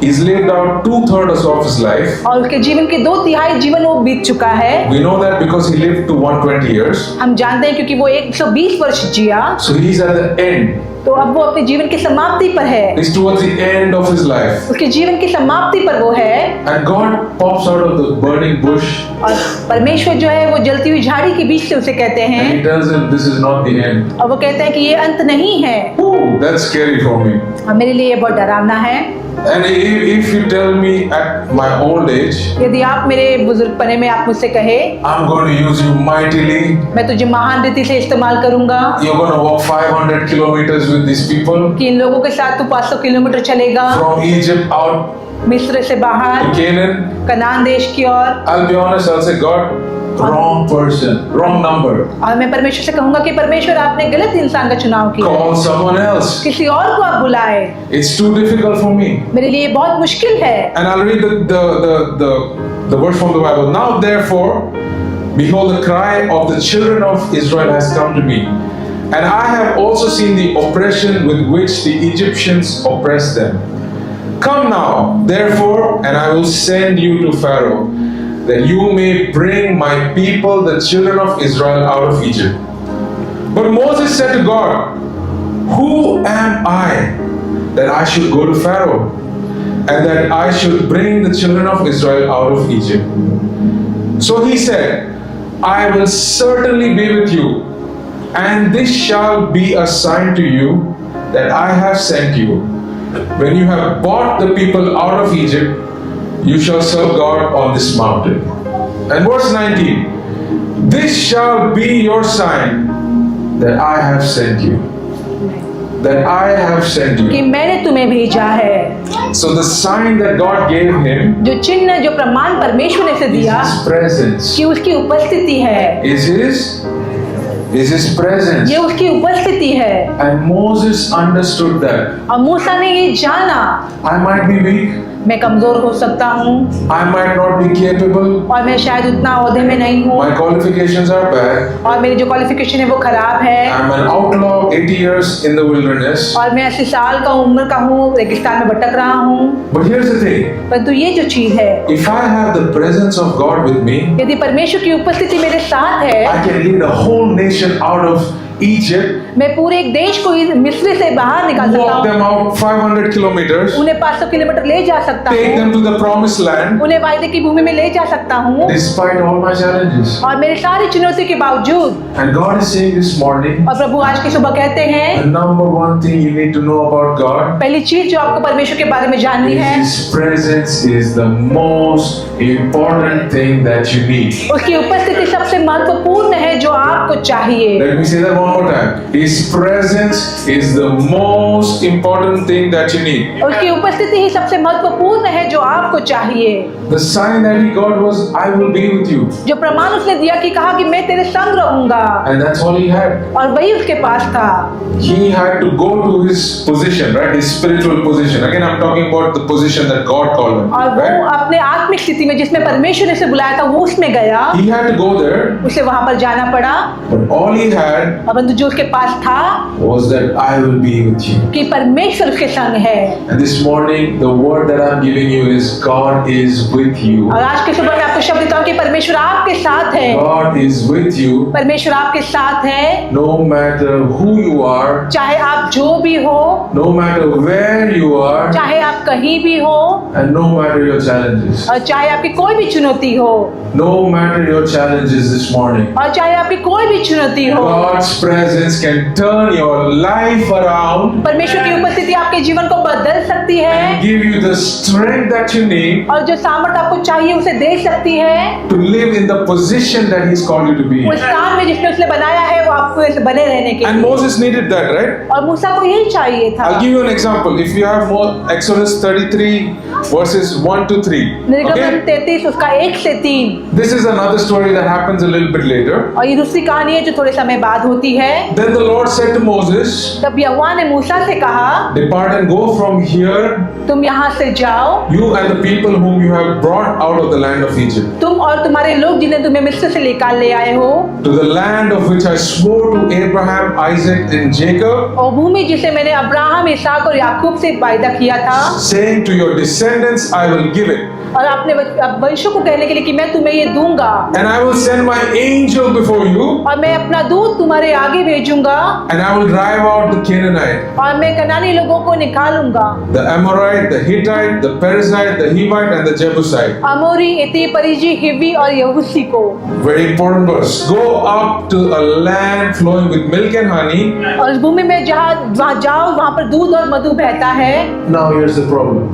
He's lived out 2/3 of his life. और उसके जीवन के 2/3 जीवन वो बीत चुका है। We know that because he lived to 120 years. हम जानते हैं क्योंकि वो 120 वर्ष जिया। So he's at the end. तो अब वो अपने जीवन की समाप्ति पर है, It's towards the end of his life. उसके जीवन की समाप्ति पर वो है। And God pops out of the burning bush और परमेश्वर जो है वो जलती हुई झाड़ी के बीच से उसे कहते and हैं he tells him, this is not the end. और वो कहते हैं कि ये अंत नहीं है। Ooh, that's scary for me. और मेरे लिए ये बहुत डरावना है। And if you tell me at my old age, यदि आप मेरे बुजुर्गपने में आप मुझसे कहे I'm going to use you mightily, मैं तुझे महान रीति से इस्तेमाल करूंगा, you're going to walk 500 kilometers with these people कि इन लोगों के साथ तू 500 किलोमीटर चलेगा from Egypt out मिस्र से बाहर to Canaan, कनान देश की ओर। I'll be honest, I'll say, God, wrong person, wrong number. और मैं परमेश्वर से कहूंगा कि परमेश्वर आपने गलत इंसान का चुनाव किया, Call someone else. किसी और को आप बुलाए, It's too difficult for me. मेरे लिए बहुत मुश्किल है। And I'll read the verse from the Bible. Now therefore, behold, the cry of the children of Israel has come to me. And I have also seen the oppression with which the Egyptians oppress them. Come now, therefore, and I will send you to Pharaoh, that you may bring my people, the children of Israel, out of Egypt. But Moses said to God, who am I that I should go to Pharaoh, and that I should bring the children of Israel out of Egypt? So he said, I will certainly be with you, and this shall be a sign to you that I have sent you. When you have brought the people out of Egypt, you shall serve God on this mountain. And verse 19, this shall be your sign that I have sent you. That I have sent कि you. मैंने तुम्हें भेजा है। So the sign that God gave him जो चिन्ह जो प्रमाण परमेश्वर ने से is दिया his presence. कि उसकी उपस्थिति है, Is his presence. ये उसकी उपस्थिति है। And Moses understood that. और मूसा ने ये जाना, I might be weak, मैं कमजोर हो सकता हूँ I might not be capable, और मैं शायद उतना ओहदे में नहीं हूँ my qualifications are bad, और मेरी जो क्वालिफिकेशन है वो खराब है I'm an outlaw 80 years in the wilderness. और मैं 80 साल का उम्र का हूँ, रेगिस्तान में भटक रहा हूँ। But here's the thing, परंतु ये जो चीज है, if I have the presence of God with me, यदि परमेश्वर की उपस्थिति मेरे साथ है, I can lead a whole nation out of Egypt, मैं पूरे एक देश को मिस्र से बाहर निकाल सकता walk हूँ, them out 500 kilometers, उन्हें 500 किलोमीटर ले जा सकता take हूँ, them to the promised land, उन्हें वायदे की भूमि में ले जा सकता हूँ despite all my challenges. और मेरी सारी चुनौतियों के बावजूद। And God is saying this morning, और प्रभु आज की सुबह कहते हैं, the number one thing you need to know about God पहली चीज जो आपको परमेश्वर के बारे में जाननी is है, His presence is the most important thing that you need. उसकी उपस्थिति सबसे महत्वपूर्ण है जो आपको चाहिए। Let me say that one more time. His presence is the most important thing that you need. उसकी उपस्थिति ही सबसे महत्वपूर्ण है जो आपको चाहिए। The sign that he got was, I will be with you. जो प्रमाण उसने दिया कि कहा कि मैं तेरे संग रहूंगा, And that's all he had. और वही उसके पास था। He had to go to his position, right? His spiritual position. Again, I'm talking about the position that God called him. और वो Right? अपने आत्मिक स्थिति में जिसमें परमेश्वर ने उसे बुलाया था वो उसमें गया, He had to go there, उसे वहां पर जाना पड़ा। but all he had परंतु जो उसके पास था was that I will be with you. कि परमेश्वर उसके संग है। And this morning, the word that I'm giving you is God is with you. और आज के सुबह मैं आपको शब्द देता हूँ कि परमेश्वर आपके साथ है, God is with you. परमेश्वर आपके साथ है, No matter who you are, चाहे आप जो भी हो, no matter where you are, चाहे आप कहीं भी हो, and no matter your challenges. और चाहे आपकी कोई भी चुनौती हो, No matter your challenges this morning. और चाहे आपकी कोई भी चुनौती हो, God's presence can turn your life around परमेश्वर की उपस्थिति आपके जीवन को बदल सकती है and give you the strength that you need और जो सामर्थ्य आपको चाहिए उसे दे सकती है, to live in the position that He's called you to be. उस स्थान में जिसमें उसने बनाया है वो आपको ऐसे बने रहने के And लिए। Moses needed that, right? और मूसा को यही चाहिए था। I'll give you an example. If you have more, Exodus 33 verses 1 to 3. निर्गमन Okay? 33 उसका 1 से 3। This is another story that happens a little bit later. और ये दूसरी कहानी है जो थोड़े समय बाद होती है। Then the Lord said to Moses, तब यहोवा ने मूसा से कहा, depart and go from here, तुम यहाँ से जाओ, you and the people whom you have brought out of the land of Egypt, तुम और तुम्हारे लोग जिन्हें तुम्हें मिस्र से निकाल ले आए हो, to the land of which I swore to Abraham, Isaac and Jacob, और भूमि जिसे मैंने अब्राहम, इसहाक और याकूब से वायदा किया था, saying to your descendants I will give it. और आपने वंशों को कहने के लिए कि मैं तुम्हें ये दूंगा and I will send my angel before you और मैं अपना दूत तुम्हारे आगे भेजूंगा and I will drive out the Canaanite, और मैं कनानी लोगों को निकालूंगा, the Amorite, the Hittite, the Perizzite, the Hivite and the Jebusite. अमोरी, इती, परिजी, हिवी और यबूसी को। Very important verse. Go up to a land flowing with milk and honey. और उस भूमि में वहाँ जाओ, वहाँ पर दूध और मधु बहता है। Now here's the problem.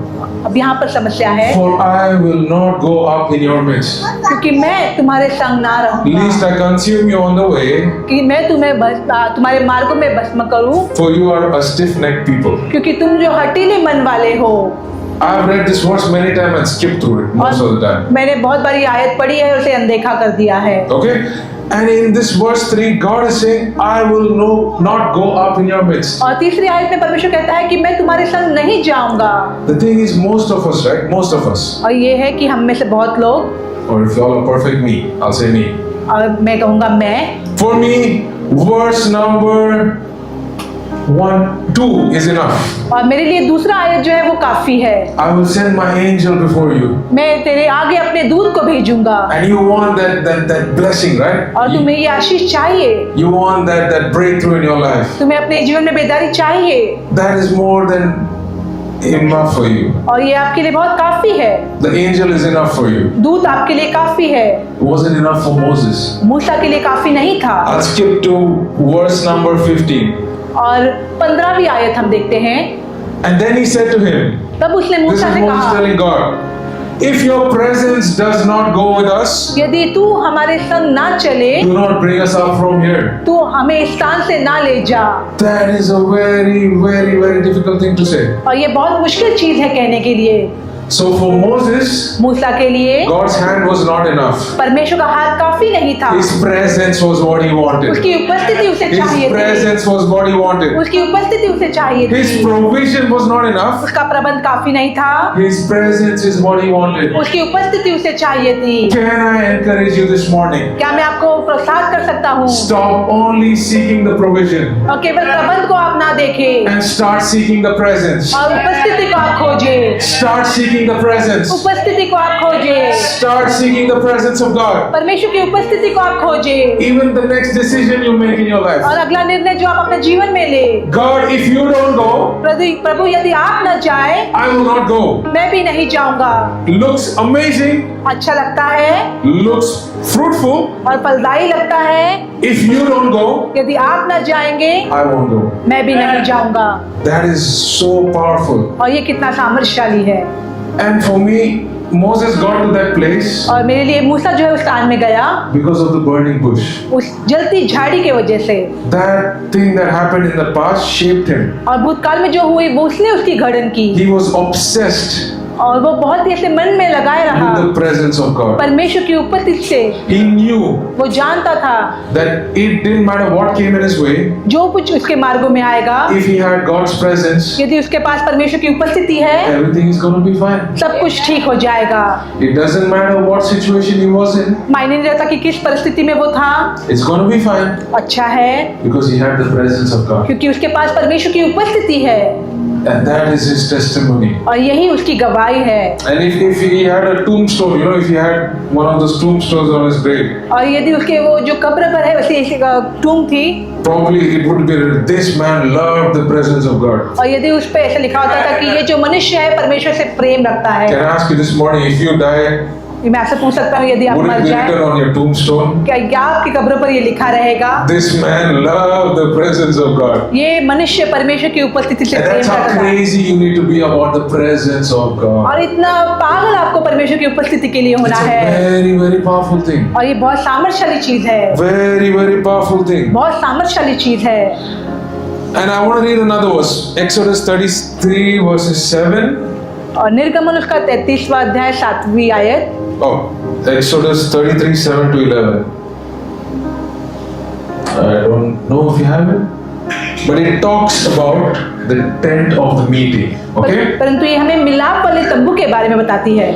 अब यहाँ पर समस्या है, For I will not go up in your midst, क्योंकि मैं तुम्हारे संग ना रहूंगा, lest I consume you on the way, कि मैं तुम्हारे मार्गों में भस्म करूं, for you are a stiff-necked people. क्योंकि तुम जो हठीले मन वाले हो। I've read this verse many times and skipped through it most of the time. मैंने बहुत बारी आयत पढ़ी है, उसे अनदेखा कर दिया है। Okay? And in this verse 3, God is saying, I will not go up in your midst. और तीसरी आयत में परमेश्वर कहता है कि मैं तुम्हारे संग नहीं जाऊंगा। The thing is, most of us, right? Most of us. और ये है कि हम में से बहुत लोग, Or if you all are perfect, me. I'll say me. और मैं कहूंगा मैं, For me, verse number 2 is enough. और मेरे लिए दूसरा आयत जो है वो काफी है। I will send my angel before you. मैं तेरे आगे अपने दूत को भेजूंगा। And you want that blessing, right? और तुम्हें ये आशीष चाहिए, You want that breakthrough in your life. तुम्हें अपने जीवन में बेदारी चाहिए, That is more than enough for you. और ये आपके लिए बहुत काफी है। The angel is enough for you. दूत आपके लिए काफी है, It wasn't enough for Moses. मूसा के लिए काफी नहीं था। I'll skip to verse number 15. और 15वीं आयत हम देखते हैं। And then he said to him, तब उसने this मूसा is से Moses कहा, telling God, if your presence does not go with us, यदि तू हमारे संग ना चले, do not bring us up from here. तू हमें इस स्थान से ना ले जा। That is a very, very, very difficult thing to say. और ये बहुत मुश्किल चीज है कहने के लिए। So for Moses, मूसा के लिए God's hand was not enough. परमेश्वर का हाथ काफी नहीं था। His presence was what he wanted. उसकी उपस्थिति उसे His चाहिए थी। presence was what he wanted. उसकी उपस्थिति उसे चाहिए His थी। provision was not enough. उसका प्रबंध काफी नहीं था। His presence is what he wanted. उसकी उपस्थिति उसे चाहिए थी। Can I encourage you this morning? क्या मैं आपको प्रोत्साहित कर सकता हूँ? Stop only seeking the provision और केवल प्रबंध को आप ना देखें and start seeking the presence. और उपस्थिति को आप खोजें। Start seeking the presence. उपस्थिति को आप खोजें। Start seeking the presence of God. परमेश्वर की उपस्थिति को आप खोजें। Even the next decision you make in your life. और अगला निर्णय जो आप अपने जीवन में ले, God, if you don't go, प्रभु यदि आप न जाए, I will not go. मैं भी नहीं जाऊंगा। Looks amazing, अच्छा लगता है looks fruitful. और फलदायी लगता है। If you don't go, यदि आप न जाएंगे, I won't go. मैं भी नहीं जाऊंगा। That is so powerful. और ये कितना सामर्थ्यशाली है। And for me, Moses got to that place और मेरे लिए मूसा जो है उस स्थान में गया because of the burning bush. उस जलती झाड़ी के वजह से। That thing that happened in the past shaped him. और भूतकाल में जो हुई वो उसने उसकी घड़न की He was obsessed और वो बहुत ही ऐसे मन में लगाए रहा with the presence of God. परमेश्वर की उपस्थिति से। He knew वो जानता था that it didn't matter what came in his way. जो कुछ उसके मार्गों में आएगा, If he had God's presence, यदि उसके पास परमेश्वर की उपस्थिति है, everything is going to be fine. सब कुछ ठीक हो जाएगा। It doesn't matter what situation he was in. मायने नहीं रहता कि किस परिस्थिति में वो था, It's going to be fine अच्छा है because he had the presence of God. क्योंकि उसके पास परमेश्वर की उपस्थिति है। And that is his testimony. और यही उसकी गवाही है। And if he had a tombstone, you know, if he had one of those tombstones on his grave, और यदि उसके वो जो कब्र पर है वैसे ऐसी टूम थी, probably it would be written, this man loved the presence of God. और यदि उस पे ऐसा लिखा होता था कि ये जो मनुष्य है परमेश्वर से प्रेम रखता है। Can I ask you this morning, if you die, मैं आपसे पूछ सकता हूँ यदि आप would मर it be जाए, written on your tombstone? क्या आपकी कब्र पर ये लिखा रहेगा, This man loved the presence of God. ये मनुष्य परमेश्वर की उपस्थिति से And प्रेम that's how करता है। crazy you need to be about the presence of God. और इतना पागल आपको परमेश्वर की उपस्थिति के लिए होना It's a है। very, very powerful thing. और ये बहुत सामर्थ्यशाली चीज है, Very, very powerful thing. बहुत सामर्थ्यशाली चीज है। And I want to read another verse. Exodus 33 verses 7. और निर्गमन उसका 33वां अध्याय 7वीं आयत। Oh, Exodus 33, 7 to 11. I don't know if you have it, but it talks about the tent of the meeting. Okay? परंतु ये हमें मिलाप वाले तंबू के बारे में बताती है।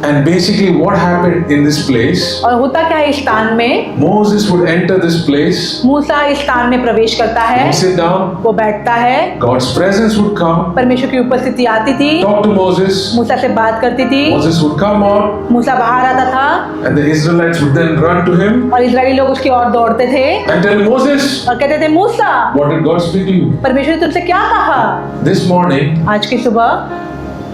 And basically what happened in this place, और होता क्या है इस स्थान में? Moses would enter this place, मूसा इस स्थान में प्रवेश करता है, he'd sit down, वो बैठता है, God's presence would come, परमेश्वर की उपस्थिति आती थी, talk to Moses, मूसा से बात करती थी, Moses would come out, मूसा बाहर आता था and the Israelites would then run to him और इजरायली लोग उसकी ओर दौड़ते थे and tell Moses, और कहते थे मूसा, what did God speak to you? परमेश्वर ने तुमसे क्या कहा? This morning, आज की सुबह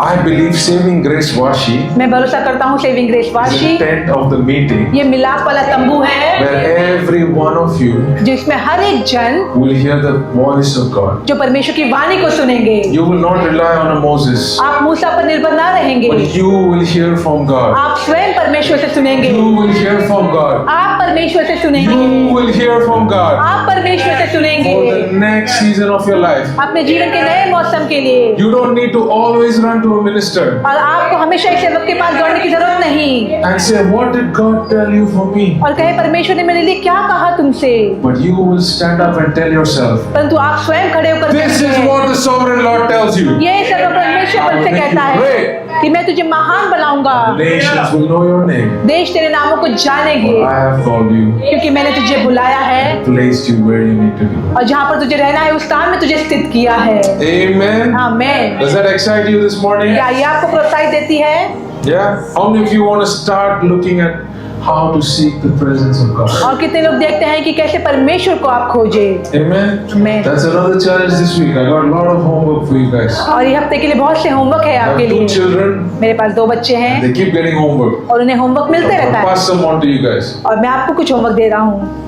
I believe Saving Grace Vashi मैं भरोसा करता हूँ saving grace is Vashi the tent of the meeting ये मिलाप वाला तंबू है where every one of you जिसमें हर एक जन will hear the voice of God. जो परमेश्वर की वाणी को सुनेंगे। You will not rely on a Moses, आप मूसा पर निर्भर ना रहेंगे, but you will hear from God. आप स्वयं परमेश्वर से सुनेंगे, You will hear from God. आप परमेश्वर से सुनेंगे, You will hear from God आप परमेश्वर से सुनेंगे for the next season of your life. अपने जीवन के नए मौसम के लिए। You don't need to always run to a minister और आपको हमेशा एक सेवक के पास दौड़ने की जरूरत नहीं and say, what did God tell you for me? और कहे परमेश्वर ने मेरे लिए क्या कहा तुमसे, But you will stand up and tell yourself, परंतु आप स्वयं खड़े होकर this is कहेंगे, what the sovereign Lord tells you. ये सर्व परमेश्वर से कहता है कि मैं तुझे महान बनाऊंगा, Nations will know your name. देश तेरे नामों को जानेंगे I have called you, क्योंकि मैंने तुझे बुलाया है placed you where you need to be. और जहाँ पर तुझे रहना है उस स्थान में तुझे स्थित किया है। Amen. आमीन। Does that excite you this morning? क्या ये आपको प्रोत्साहित देती है? Yeah. How many of you want to start looking at how to seek the presence of God? और कितने लोग देखते हैं कि कैसे परमेश्वर को आप खोजे। Amen. Amen. That's another challenge this week. I got a lot of homework for you guys. और ये हफ्ते के लिए बहुत से होमवर्क है I have आपके 2 लिए। children. मेरे पास 2 बच्चे हैं They keep getting homework. और उन्हें होमवर्क मिलते रहता I'll है pass some on to you guys. और मैं आपको कुछ होमवर्क दे रहा हूँ।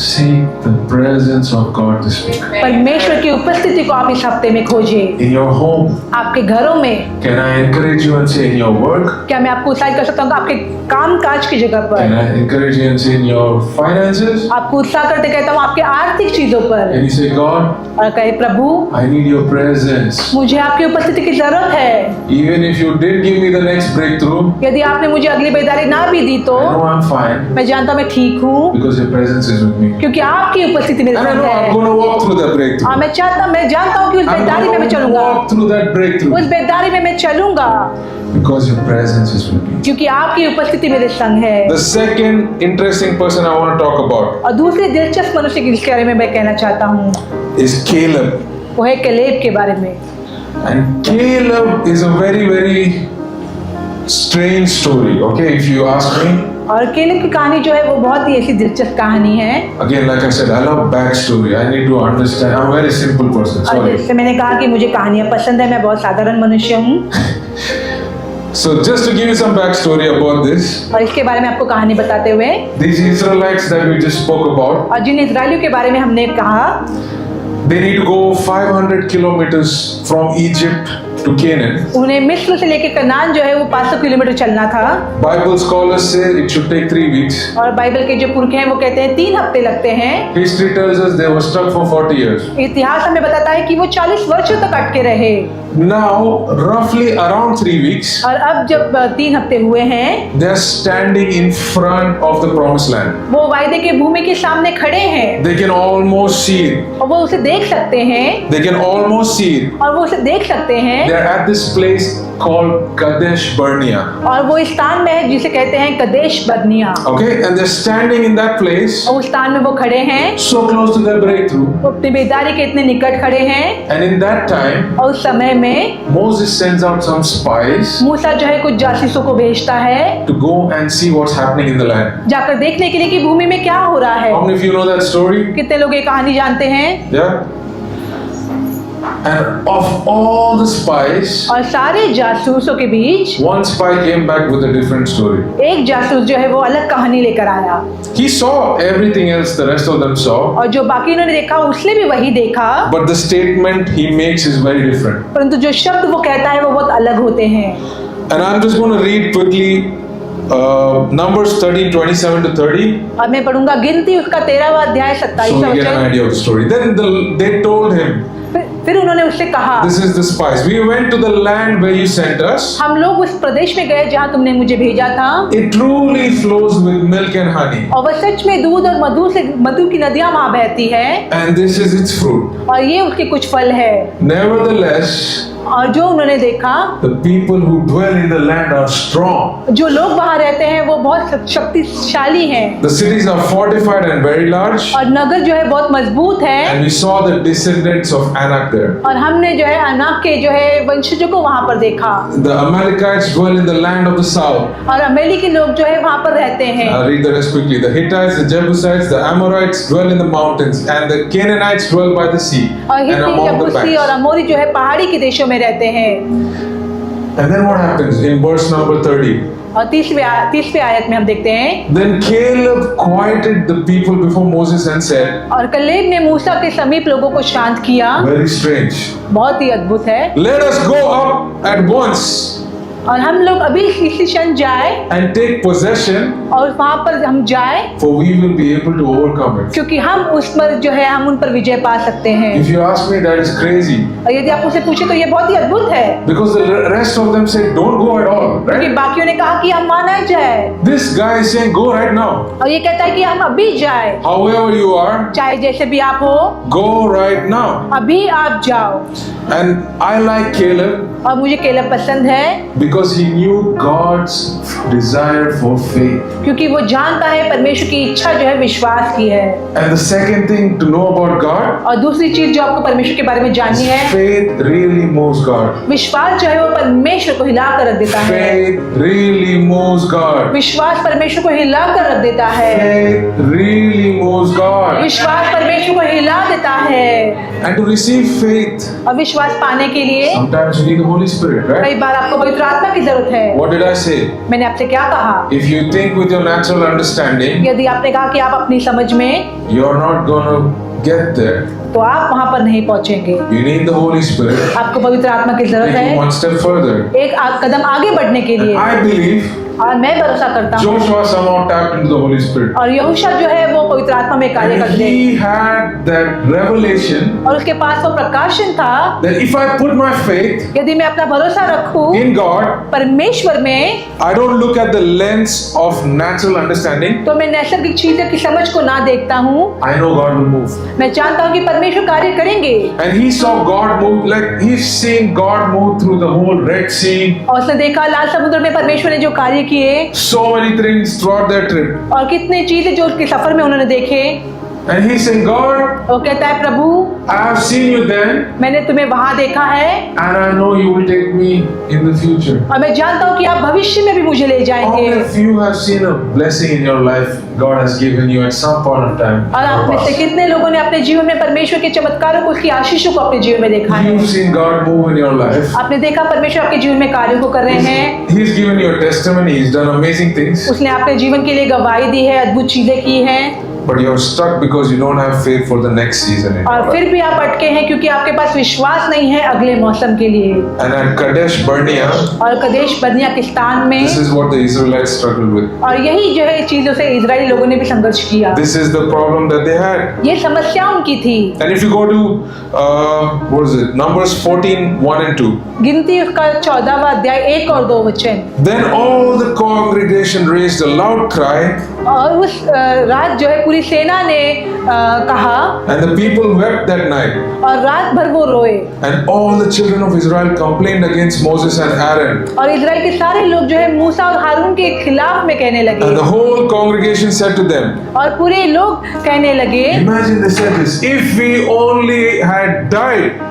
Seek the presence of God this week. परमेश्वर की उपस्थिति को आप इस हफ्ते में खोजिए। In your home, आपके घरों में can I encourage you and say in your work? क्या मैं आपको उत्साहित कर सकता हूँ आपके काम काज की जगह Can पर? I encourage you and say in your finances? आपको उत्साह करते कहता हूँ आपके आर्थिक चीजों पर Can you say, God, और कहे प्रभु I need your presence. मुझे आपकी उपस्थिति की जरूरत है। Even if you did give me the next breakthrough, यदि आपने मुझे अगली बेदारी ना भी दी तो I know I'm fine मैं जानता हूँ मैं ठीक हूँ because your presence is with me. क्योंकि आपकी उपस्थिति मेरे And I साथ know I'm है। going to walk through that breakthrough. हाँ मैं जानता हूँ कि उस I'm बेदारी में मैं going to चलूंगा, walk through that breakthrough उस बेदारी में मैं चलूंगा because your presence is with me. क्योंकि आपकी उपस्थिति मेरे संग है। The second interesting person I want to talk about और दूसरे दिलचस्प मनुष्य जिसके बारे में मैं कहना चाहता हूँ is Caleb. वो है कलेब के बारे में। And Caleb is a very, very strange story, okay, if you ask me. और केलेब की कहानी जो है वो बहुत ही ऐसी दिलचस्प कहानी है। Again, like I said, I love backstory. I need to understand. I'm a very simple person. और Sorry. जैसे मैंने कहा कि मुझे कहानियां पसंद है, मैं बहुत साधारण मनुष्य हूँ। So just to give you some backstory about this, और इसके बारे में आपको कहानी बताते हुए these Israelites that we just spoke about, और जिन इजरायलियों के बारे में हमने कहा they need to go 500 kilometers from Egypt to Canaan. उन्हें मिस्र से लेकर कनान जो है वो 500 किलोमीटर चलना था Bible scholars say it should take 3 weeks. और बाइबल के जो पुरखे हैं वो कहते हैं 3 हफ्ते लगते हैं। History tells us they were stuck for 40 years. इतिहास हमें बताता है कि वो 40 वर्षों तक अटके रहे Now, roughly around 3 weeks, और अब जब 3 हफ्ते हुए हैं they are standing in front of the promised land. वो वायदे के भूमि के सामने खड़े हैं They can almost see it. और वो उसे देख सकते हैं They can almost see it. और वो उसे देख सकते हैं They are at this place called Kadesh Barnea. और वो स्थान में है जिसे कहते हैं कदेश बर्निया Okay, and they're standing in that place, और उस स्थान में वो खड़े हैं, so close to their breakthrough. वो अपनी बेदारी के इतने निकट खड़े हैं And in that time, और उस समय में Moses sends out some spies मूसा जो है कुछ जासूसों को भेजता है to go and see what's happening in the land. जाकर देखने के लिए कि भूमि में क्या हो रहा है। How many of you know that story? कितने लोग ये कहानी जानते हैं? Yeah. And of all the spies, और सारे जासूसों के बीच one spy came back with a different story. एक जासूस जो है वो अलग कहानी लेकर आया He saw everything else the rest of them saw, और जो बाकी इन्होंने देखा उसने भी वही देखा, but the statement he makes is very different. परंतु जो शब्द वो कहता है वो बहुत अलग होते हैं। And I'm just going to read quickly Numbers 13:27 to 30, और मैं पढ़ूंगा गिनती उसका 13वां अध्याय so 27वां we get an वचन। idea of the story. Then they told him, फिर उन्होंने उससे कहा this is the spies. We went to the land where you sent us. हम लोग उस प्रदेश में गए जहाँ तुमने मुझे भेजा था It truly flows with milk and honey, और वह सच में दूध और मधु की नदियाँ वहाँ बहती है and this is its fruit. और ये उसके कुछ फल है। Nevertheless, और जो उन्होंने देखा, the people who dwell in the land are strong. जो लोग वहाँ रहते हैं वो बहुत शक्तिशाली हैं The cities are fortified and very large. और नगर जो है बहुत मजबूत है। And we saw the descendants of Anak there. और हमने जो है अनाक के जो है वंशजों को वहाँ पर देखा। The Amalekites dwell in the land of the south. और अमेली के लोग जो है वहाँ पर रहते हैं। I'll read the rest quickly. The Hittites, the Jebusites, the Amorites dwell in the mountains, and the Canaanites dwell by the sea और and हित्ती, among the यबूसी और banks. अमोरी जो है पहाड़ी के देशों में रहते हैं। And then what happens in verse number 30? और 30वीं आयत में हम देखते हैं, Then Caleb quieted the people before Moses and said, और कलेब ने मूसा के समीप लोगों को शांत किया। very strange, बहुत ही अद्भुत है। let us go up at once और हम लोग अभी इसी क्षण जाए and take possession, और वहाँ पर हम जाए, for we will be able to overcome it. क्योंकि हम उस पर जो है हम उन पर विजय पा सकते हैं। If you ask me, that is crazy, और यदि आप मुझसे पूछे तो ये बहुत ही अद्भुत है, because the rest of them said, don't go at all, क्योंकि right? बाकियों ने कहा कि हम माना जाए, This guy is saying, go right now. और ये कहता है कि हम अभी जाए, However you are, चाहे जैसे भी आप हो, go right now. अभी आप जाओ। And I like Caleb और मुझे केलब पसंद है because he knew God's desire for faith. क्योंकि वो जानता है परमेश्वर की इच्छा जो है विश्वास की है। And the second thing to know about God, और दूसरी चीज जो आपको परमेश्वर के बारे में जाननी है, faith really moves God. विश्वास जो है वो परमेश्वर को हिला कर रख देता है। Faith really moves God. विश्वास परमेश्वर को हिला कर रख देता है। Faith really moves God. विश्वास परमेश्वर को हिला देता है। And to receive faith, और विश्वास पाने के लिए sometimes you need the Holy Spirit, कई right? बार आपको पवित्र आत्मा की जरूरत है। What did I say? मैंने आपसे क्या कहा? If you think with your natural understanding, यदि आपने कहा कि आप अपनी समझ में, you're not going to get there. तो आप वहां पर नहीं पहुंचेंगे। You need the Holy Spirit. आपको पवित्र आत्मा की जरूरत Taking है one step further. एक कदम आगे बढ़ने के लिए। I believe और मैं भरोसा करता हूँ Joshua somehow tapped into the Holy Spirit. और यहोशू जो है वो पवित्र आत्मा में कार्य And करते he had that revelation और उसके पास वो प्रकाशन था, that if I put my faith यदि मैं अपना भरोसा रखूं in God, परमेश्वर में, I don't look at the lens of natural understanding. तो मैं नैसर्गिक चीजों की समझ को ना देखता हूँ, I know God will move. मैं जानता हूँ कि परमेश्वर कार्य करेंगे। And he saw God move, like he's seen God move through the whole Red Sea. और उसने देखा लाल समुद्र में परमेश्वर ने जो कार्य किए So many things throughout their trip. और कितने चीजें जो उसके सफर में उन्होंने देखे। And he's saying, God, वो कहता है प्रभु I have seen you then, मैंने तुम्हें वहां देखा है and I know you will take me in the future. और मैं जानता हूँ कि आप भविष्य में भी मुझे ले All जाएंगे। of you have seen a blessing in your life God has given you at some point of time. और आप में से कितने लोगों ने अपने जीवन में परमेश्वर के चमत्कारों को, उसकी आशीषों को अपने जीवन में देखा है? You've seen God move in your life. आपने देखा परमेश्वर आपके जीवन में कार्यों को कर रहे हैं। He's given you a testimony. He's done amazing things. उसने आपके जीवन के लिए गवाही दी है, अद्भुत चीजें की हैं, But you're stuck because you don't have faith for the next season. In your और life. फिर भी आप अटके हैं क्योंकि आपके पास विश्वास नहीं है अगले मौसम के लिए। And at Kadesh Barnea, और कदेश बर्निया के स्थान में, this is what the Israelites struggled with. और यही जो है चीजों से इजरायली लोगों ने भी संघर्ष किया। This is the problem that they had. ये समस्या उनकी थी। And if you go to what is it? Numbers 14:1-2. गिनती उसका 14वां अध्याय 1 और 2 वचन। Then all the congregation raised a loud cry, और उस रात जो है पूरी सेना ने कहा, and the people wept that night. और रात भर वो रोए। And all the children of Israel complained against Moses and Aaron. और इजराइल के सारे लोग जो है मूसा और हारून के खिलाफ में कहने लगे। And the whole congregation said to them, और पूरे लोग कहने लगे, imagine they said this, if we only had died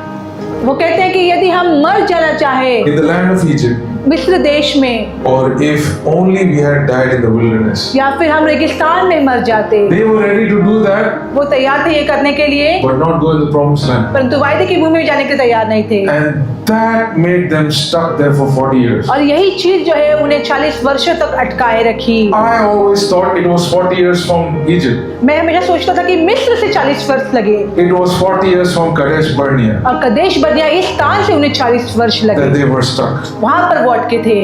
वो कहते हैं कि यदि हम मर जाना चाहे in the land of Egypt, मिस्र देश में, or if only we had died in the wilderness. या फिर हम रेगिस्तान में मर जाते। They were ready to do that, वो तैयार थे ये करने के लिए, but not go in the promised land. परंतु वायदे की भूमि में जाने के तैयार नहीं थे। And that made them stuck there for 40 years. और यही चीज जो है उन्हें 40 वर्षों तक अटकाए रखी। I always thought it was 40 years from Egypt. मैं हमेशा सोचता था कि मिस्र से 40 वर्ष लगे It was 40 years from Kadesh Barnea और कदेश बर्निया इस स्थान से उन्हें 40 वर्ष that लगे, they were stuck. वहां पर वो अटके थे।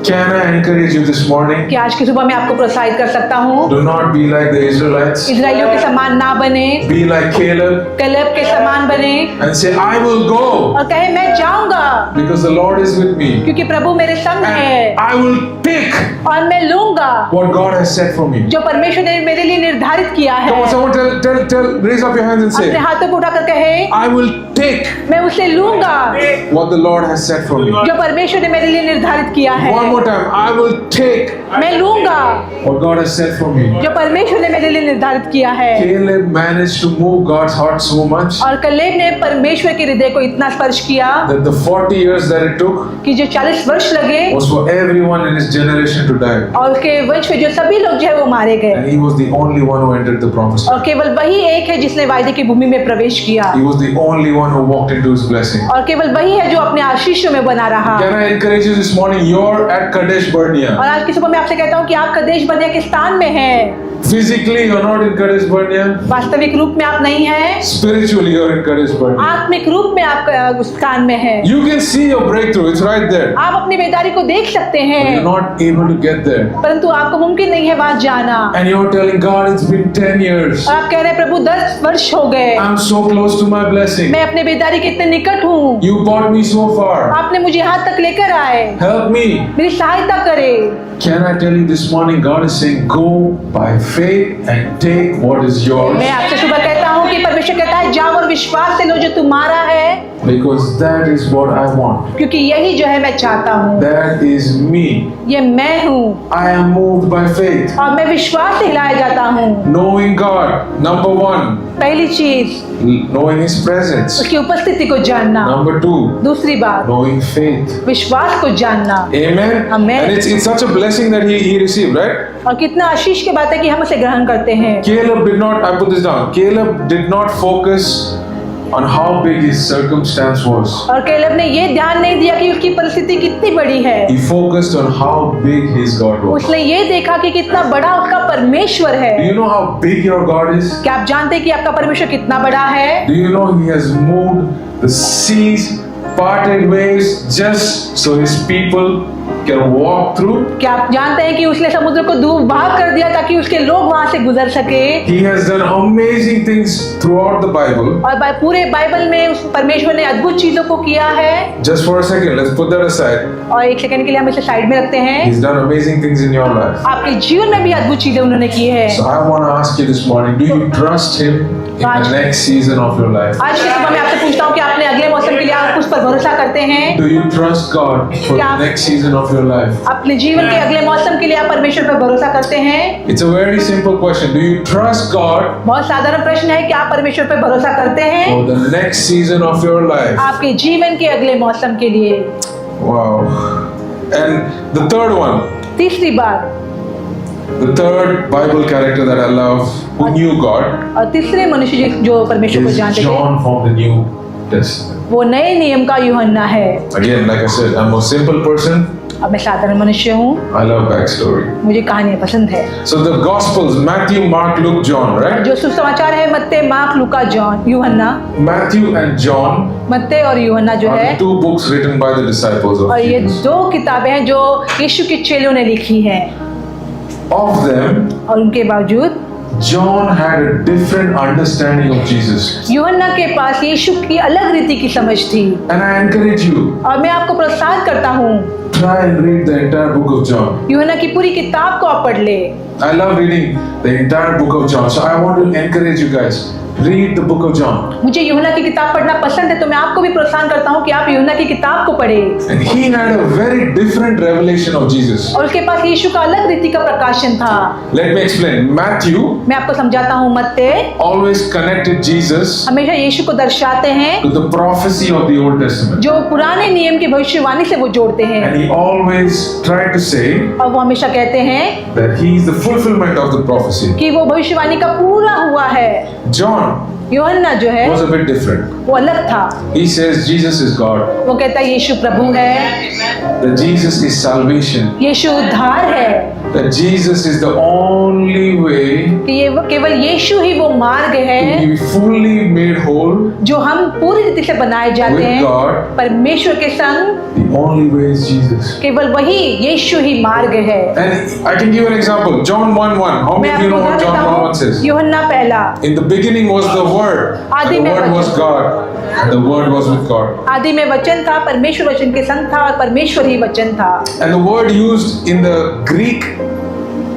Can I encourage you this morning? कि आज की सुबह मैं आपको प्रोत्साहित कर सकता हूँ, Do not be like the Israelites. इजराइलियों के समान ना बने, Be like Caleb कलेब के समान बने and say, I will go और कहे मैं जाऊंगा because the Lord is with me. क्योंकि प्रभु मेरे संग है And I will pick और मैं लूंगा what God has set for me. जो परमेश्वर ने मेरे लिए निर्धारित किया है। Come on, someone tell, raise up your hands and अपने say, हाथों को उठाकर कहे I will take मैं उसे लूंगा what the Lord has set for me. जो परमेश्वर ने मेरे लिए निर्धारित किया है। One more time, I will take मैं लूंगा what God has set for me. जो परमेश्वर ने मेरे लिए निर्धारित किया है। Caleb managed to move God's heart so much और कलेब ने परमेश्वर के हृदय को इतना स्पर्श किया that the 40 years that it took कि जो 40 वर्ष लगे was for everyone in his generation to die. और उसके वंश में जो सभी लोग जो है वो मारे And गए he was the only one who entered the promised land. और केवल वही एक है जिसने वायदे की भूमि में प्रवेश किया He was the only one who walked into his blessing. और केवल वही है जो अपने आशीषों में बना रहा। Can I encourage you this morning? You're at Kadesh Barnea. और आज की सुबह मैं आपसे कहता हूँ कि आप कदेश बर्निया के स्थान में हैं। Physically, you're not in Kadesh Barnea. वास्तविक रूप में आप नहीं हैं, Spiritually, you're in Kadesh Barnea. आत्मिक रूप में आप उस स्थान में हैं। You can see your breakthrough. It's right there. आप अपनी बेदारी को देख सकते But हैं, you're not able to get there. परंतु आपको मुमकिन नहीं है वहां जाना। And you're telling God, it's been 10 years. और आप कह रहे हैं प्रभु 10 वर्ष हो गए, I'm so close to my blessing. मैं अपने बेदारी के इतने निकट हूँ, You brought me so far. आपने मुझे यहाँ तक लेकर आए, Help me. मेरी सहायता करे। Can I tell you this morning, God is saying, go by faith and take what is yours. मैं आपसे सुबह कहता हूँ कि परमेश्वर कहता है जाओ और विश्वास से लो जो तुम्हारा है, Because that is what I want. क्योंकि यही जो है मैं चाहता हूँ। That is me. ये मैं हूँ I am moved by faith. और मैं विश्वास से हिलाया जाता हूँ। Knowing God, number one. पहली चीज Knowing His presence. उसकी उपस्थिति को जानना, Number two. दूसरी बात Knowing faith. विश्वास को जानना। Amen. Amen. And it's such a blessing that he received, right? और कितना आशीष की बात है कि हम उसे ग्रहण करते हैं। Caleb did not, I put this down. Caleb did not focus on how big his circumstance was. और कैलेब ने ये ध्यान नहीं दिया कि उसकी परिस्थिति कितनी बड़ी है, He focused on how big his God was. उसने ये देखा कि कितना बड़ा उसका परमेश्वर Do है। you know how big your God is? क्या आप जानते हैं कि आपका परमेश्वर कितना बड़ा है? Do you know He has moved the seas, parted waves just so His people can walk through? क्या आप जानते हैं कि उसने समुद्र को दूर भाग कर दिया ताकि उसके लोग वहां से गुजर सके? He has done amazing things throughout the Bible. और पूरे बाइबल में उस परमेश्वर ने अद्भुत चीजों को किया है। Just for a second, let's put that aside. और एक सेकंड के लिए हम इसे साइड में रखते हैं। He's done amazing things in your life. आपके जीवन में भी अद्भुत चीजें उन्होंने की है। So I want to ask you this morning, do you trust Him in the next season of your life? आज की सुबह मैं आपसे पूछता हूँ कि आपने अगले मौसम के लिए आप उस पर भरोसा करते हैं? Do you trust God for the next season of your life? अपने जीवन के अगले मौसम के लिए आप परमेश्वर पर भरोसा करते हैं? It's a very simple question. Do you trust God बहुत साधारण प्रश्न है कि आप परमेश्वर पर भरोसा करते हैं for the next season of your life? आपके जीवन के अगले मौसम के लिए? Wow. And the third one, तीसरी बात, the third Bible character that I love who knew God और तीसरे मनुष्य जो परमेश्वर को is जानते थे John from the New Testament. वो नए नियम का यूहन्ना है। Again, like I said, I'm a simple person. अब मैं साधारण मनुष्य हूँ, I love backstory. मुझे कहानियाँ पसंद है। So the Gospels, Matthew, Mark, Luke, John, right? जो सुसमाचार है मत्ते, मार्क, लूका, जॉन, यूहन्ना। Matthew and John मत्ते और यूहन्ना जो are है, the two books written by the disciples of और ये Jesus. दो किताबें हैं जो यीशु के चेलों ने लिखी हैं। Of them, और उनके बावजूद John had a different understanding of Jesus. यूहन्ना के पास यीशु की अलग रीति की समझ थी। And I encourage you, और मैं आपको प्रोत्साहित करता हूँ, try and read the entire book of John. यूहन्ना की पूरी किताब को आप पढ़ ले। I love reading the entire book of John. So I want to encourage you guys, read the book of John. मुझे यूहन्ना की किताब पढ़ना पसंद है, तो मैं आपको भी प्रोत्साहन करता हूँ कि आप यूहन्ना की किताब को पढ़ें। And he had a very different revelation of Jesus. और उसके पास यीशु का अलग रीति का प्रकाशन था। Let me explain. Matthew मैं आपको समझाता हूँ, मत्ते always connected Jesus हमेशा यीशु को दर्शाते हैं to the prophecy of the Old Testament. जो पुराने नियम की भविष्यवाणी से वो जोड़ते हैं, And he always tried to say और वो हमेशा कहते हैं that he is the fulfillment of the prophecy. कि वो भविष्यवाणी का पूरा हुआ है। John यूहन्ना जो है was a bit different. वो अलग था। He says Jesus is God, वो कहता है यीशु प्रभु है, that Jesus is salvation, यीशु उद्धार है, that Jesus is the only way कि ये केवल यीशु ही वो मार्ग है to be fully made whole जो हम पूरी रीति से बनाए जाते with हैं God. परमेश्वर के संग। The only way is Jesus. केवल वही यीशु ही मार्ग है। And I can give an example. John 1:1. How मैं many of you आपको know what बता John देता 1:1 says? हूँ, यूहन्ना पहला, In the beginning was the Word. And आदि the में Word वचन। was God. And the Word was with God. आदि में वचन था, परमेश्वर वचन के संग था और परमेश्वर ही वचन था। And the word used in the Greek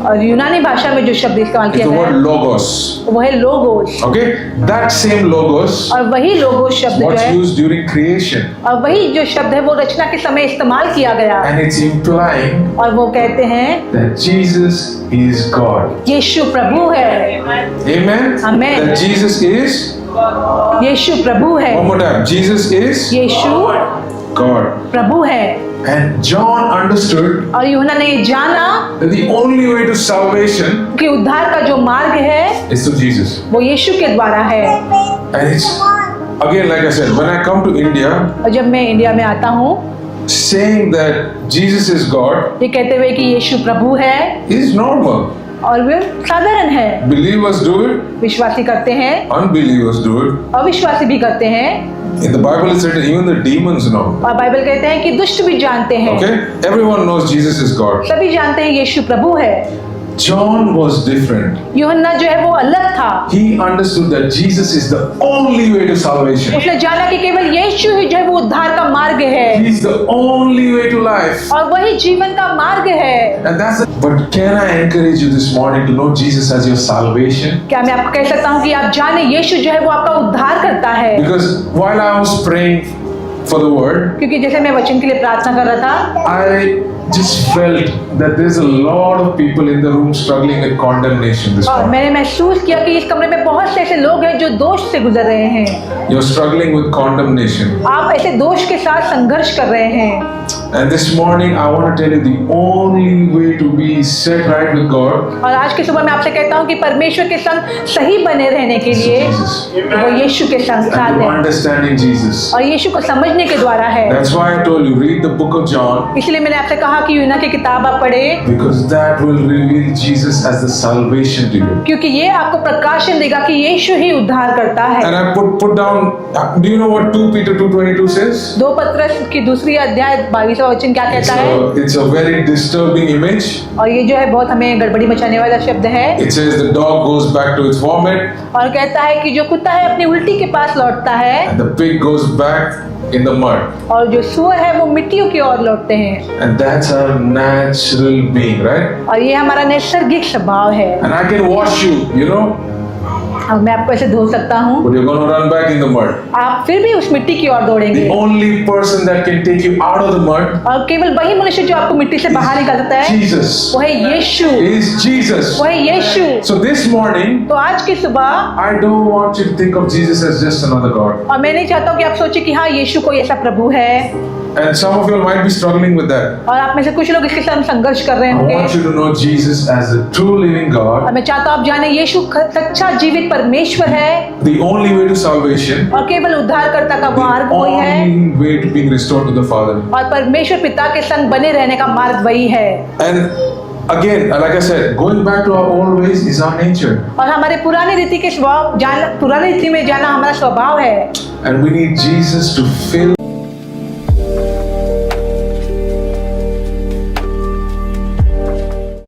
और यूनानी भाषा में जो शब्द इस्तेमाल is किया the गया word है logos. वो है logos, Okay? That same logos और वही लोगोस शब्द जो what's है used during creation. और वही जो शब्द है वो रचना के समय इस्तेमाल किया गया And it's implying और वो कहते हैं that Jesus is God. यीशु प्रभु है। Amen? Amen. That Jesus is, यीशु प्रभु है, one more time, Jesus is Yeshu God. प्रभु है। And John understood और यूहन्ना ने ये जाना that the only way to salvation कि उद्धार का जो मार्ग है is through Jesus. वो यीशु के द्वारा है। And it's, again, like I said, when I come to India, और जब मैं इंडिया में आता हूँ saying that Jesus is God ये कहते हुए कि यीशु प्रभु है is normal. और वे साधारण है, Believers do it, विश्वासी करते हैं, unbelievers do it. अविश्वासी भी करते हैं। In the Bible it's written, even the demons know. और बाइबल कहते हैं कि दुष्ट भी जानते हैं, Okay? Everyone knows Jesus is God. सभी जानते हैं यीशु प्रभु है। John was different. यूहन्ना जो है वो अलग था। He understood that Jesus is the only way to salvation. उसने जाना कि केवल यीशु ही जो है वो उद्धार का मार्ग है He's the only way to life. और वही जीवन का मार्ग है। And that's it. But can I encourage you this morning to know Jesus as your salvation? क्या मैं आपको कह सकता हूँ कि आप जाने यीशु जो है वो आपका उद्धार करता है? Because while I was praying for the word, क्योंकि जैसे मैं वचन के लिए प्रार्थना कर रहा था I just felt that there's a lot of people in the room struggling with condemnation this और morning. मैंने महसूस किया कि इस कमरे में बहुत से ऐसे लोग हैं जो दोष से गुजर रहे हैं। You're struggling with condemnation. आप ऐसे दोष के साथ संघर्ष कर रहे हैं And this morning I want to tell you the only way to be set right with God और आज की सुबह मैं आपसे कहता हूँ कि परमेश्वर के संग सही बने रहने के is लिए Jesus. वो यीशु के संग And साथ through है understanding Jesus. और यीशु को समझने के द्वारा है। That's why I told you, read the book of John, इसलिए मैंने आपसे कहा कि यूहन्ना की किताब आप पढ़े because that will reveal Jesus as the salvation to you. क्योंकि ये आपको प्रकाशन देगा कि यीशु ही उद्धार करता है। And I put down, do you know what 2 Peter 2:22 says? 2 पत्रस की दूसरी अध्याय 22वां वचन क्या कहता है? It's a very disturbing image. और ये जो है बहुत हमें गड़बड़ी मचाने वाला शब्द है It says the dog goes back to its vomit और कहता है कि जो कुत्ता है अपनी उल्टी के पास लौटता है and the pig goes back in the mud. और जो सूअर है वो मिट्टियों की ओर लौटते हैं And that's our natural being, right? और ये हमारा नैसर्गिक स्वभाव है। And I can wash you, you know, और मैं आपको ऐसे धो सकता हूँ, but you're going to run back in the mud. आप फिर भी उस मिट्टी की ओर दौड़ेंगे The only person that can take you out of the mud और केवल वही मनुष्य जो आपको मिट्टी से बाहर निकाल सकता है Jesus. वो है यीशु, Is Jesus. वो है यीशु। So this morning, तो आज की सुबह I don't want you to think of Jesus as just another God. और मैं नहीं चाहता हूँ कि आप सोचिए कि हाँ यीशु कोई ऐसा प्रभु है And some of you might be struggling with that. और आप में से कुछ लोग इसके साथ संघर्ष कर रहे I होंगे want you to know Jesus as a true living God, और मैं चाहता हूँ आप जाने यीशु सच्चा जीवित परमेश्वर है the only way to salvation, और केवल उद्धारकर्ता का the मार्ग वही है only way to being restored to the Father. और परमेश्वर पिता के संग बने रहने का मार्ग वही है। And again, like I said, going back to our old ways is our nature. और हमारे पुरानी रीति के स्वभाव पुरानी रीति में जाना हमारा स्वभाव है And we need Jesus to fill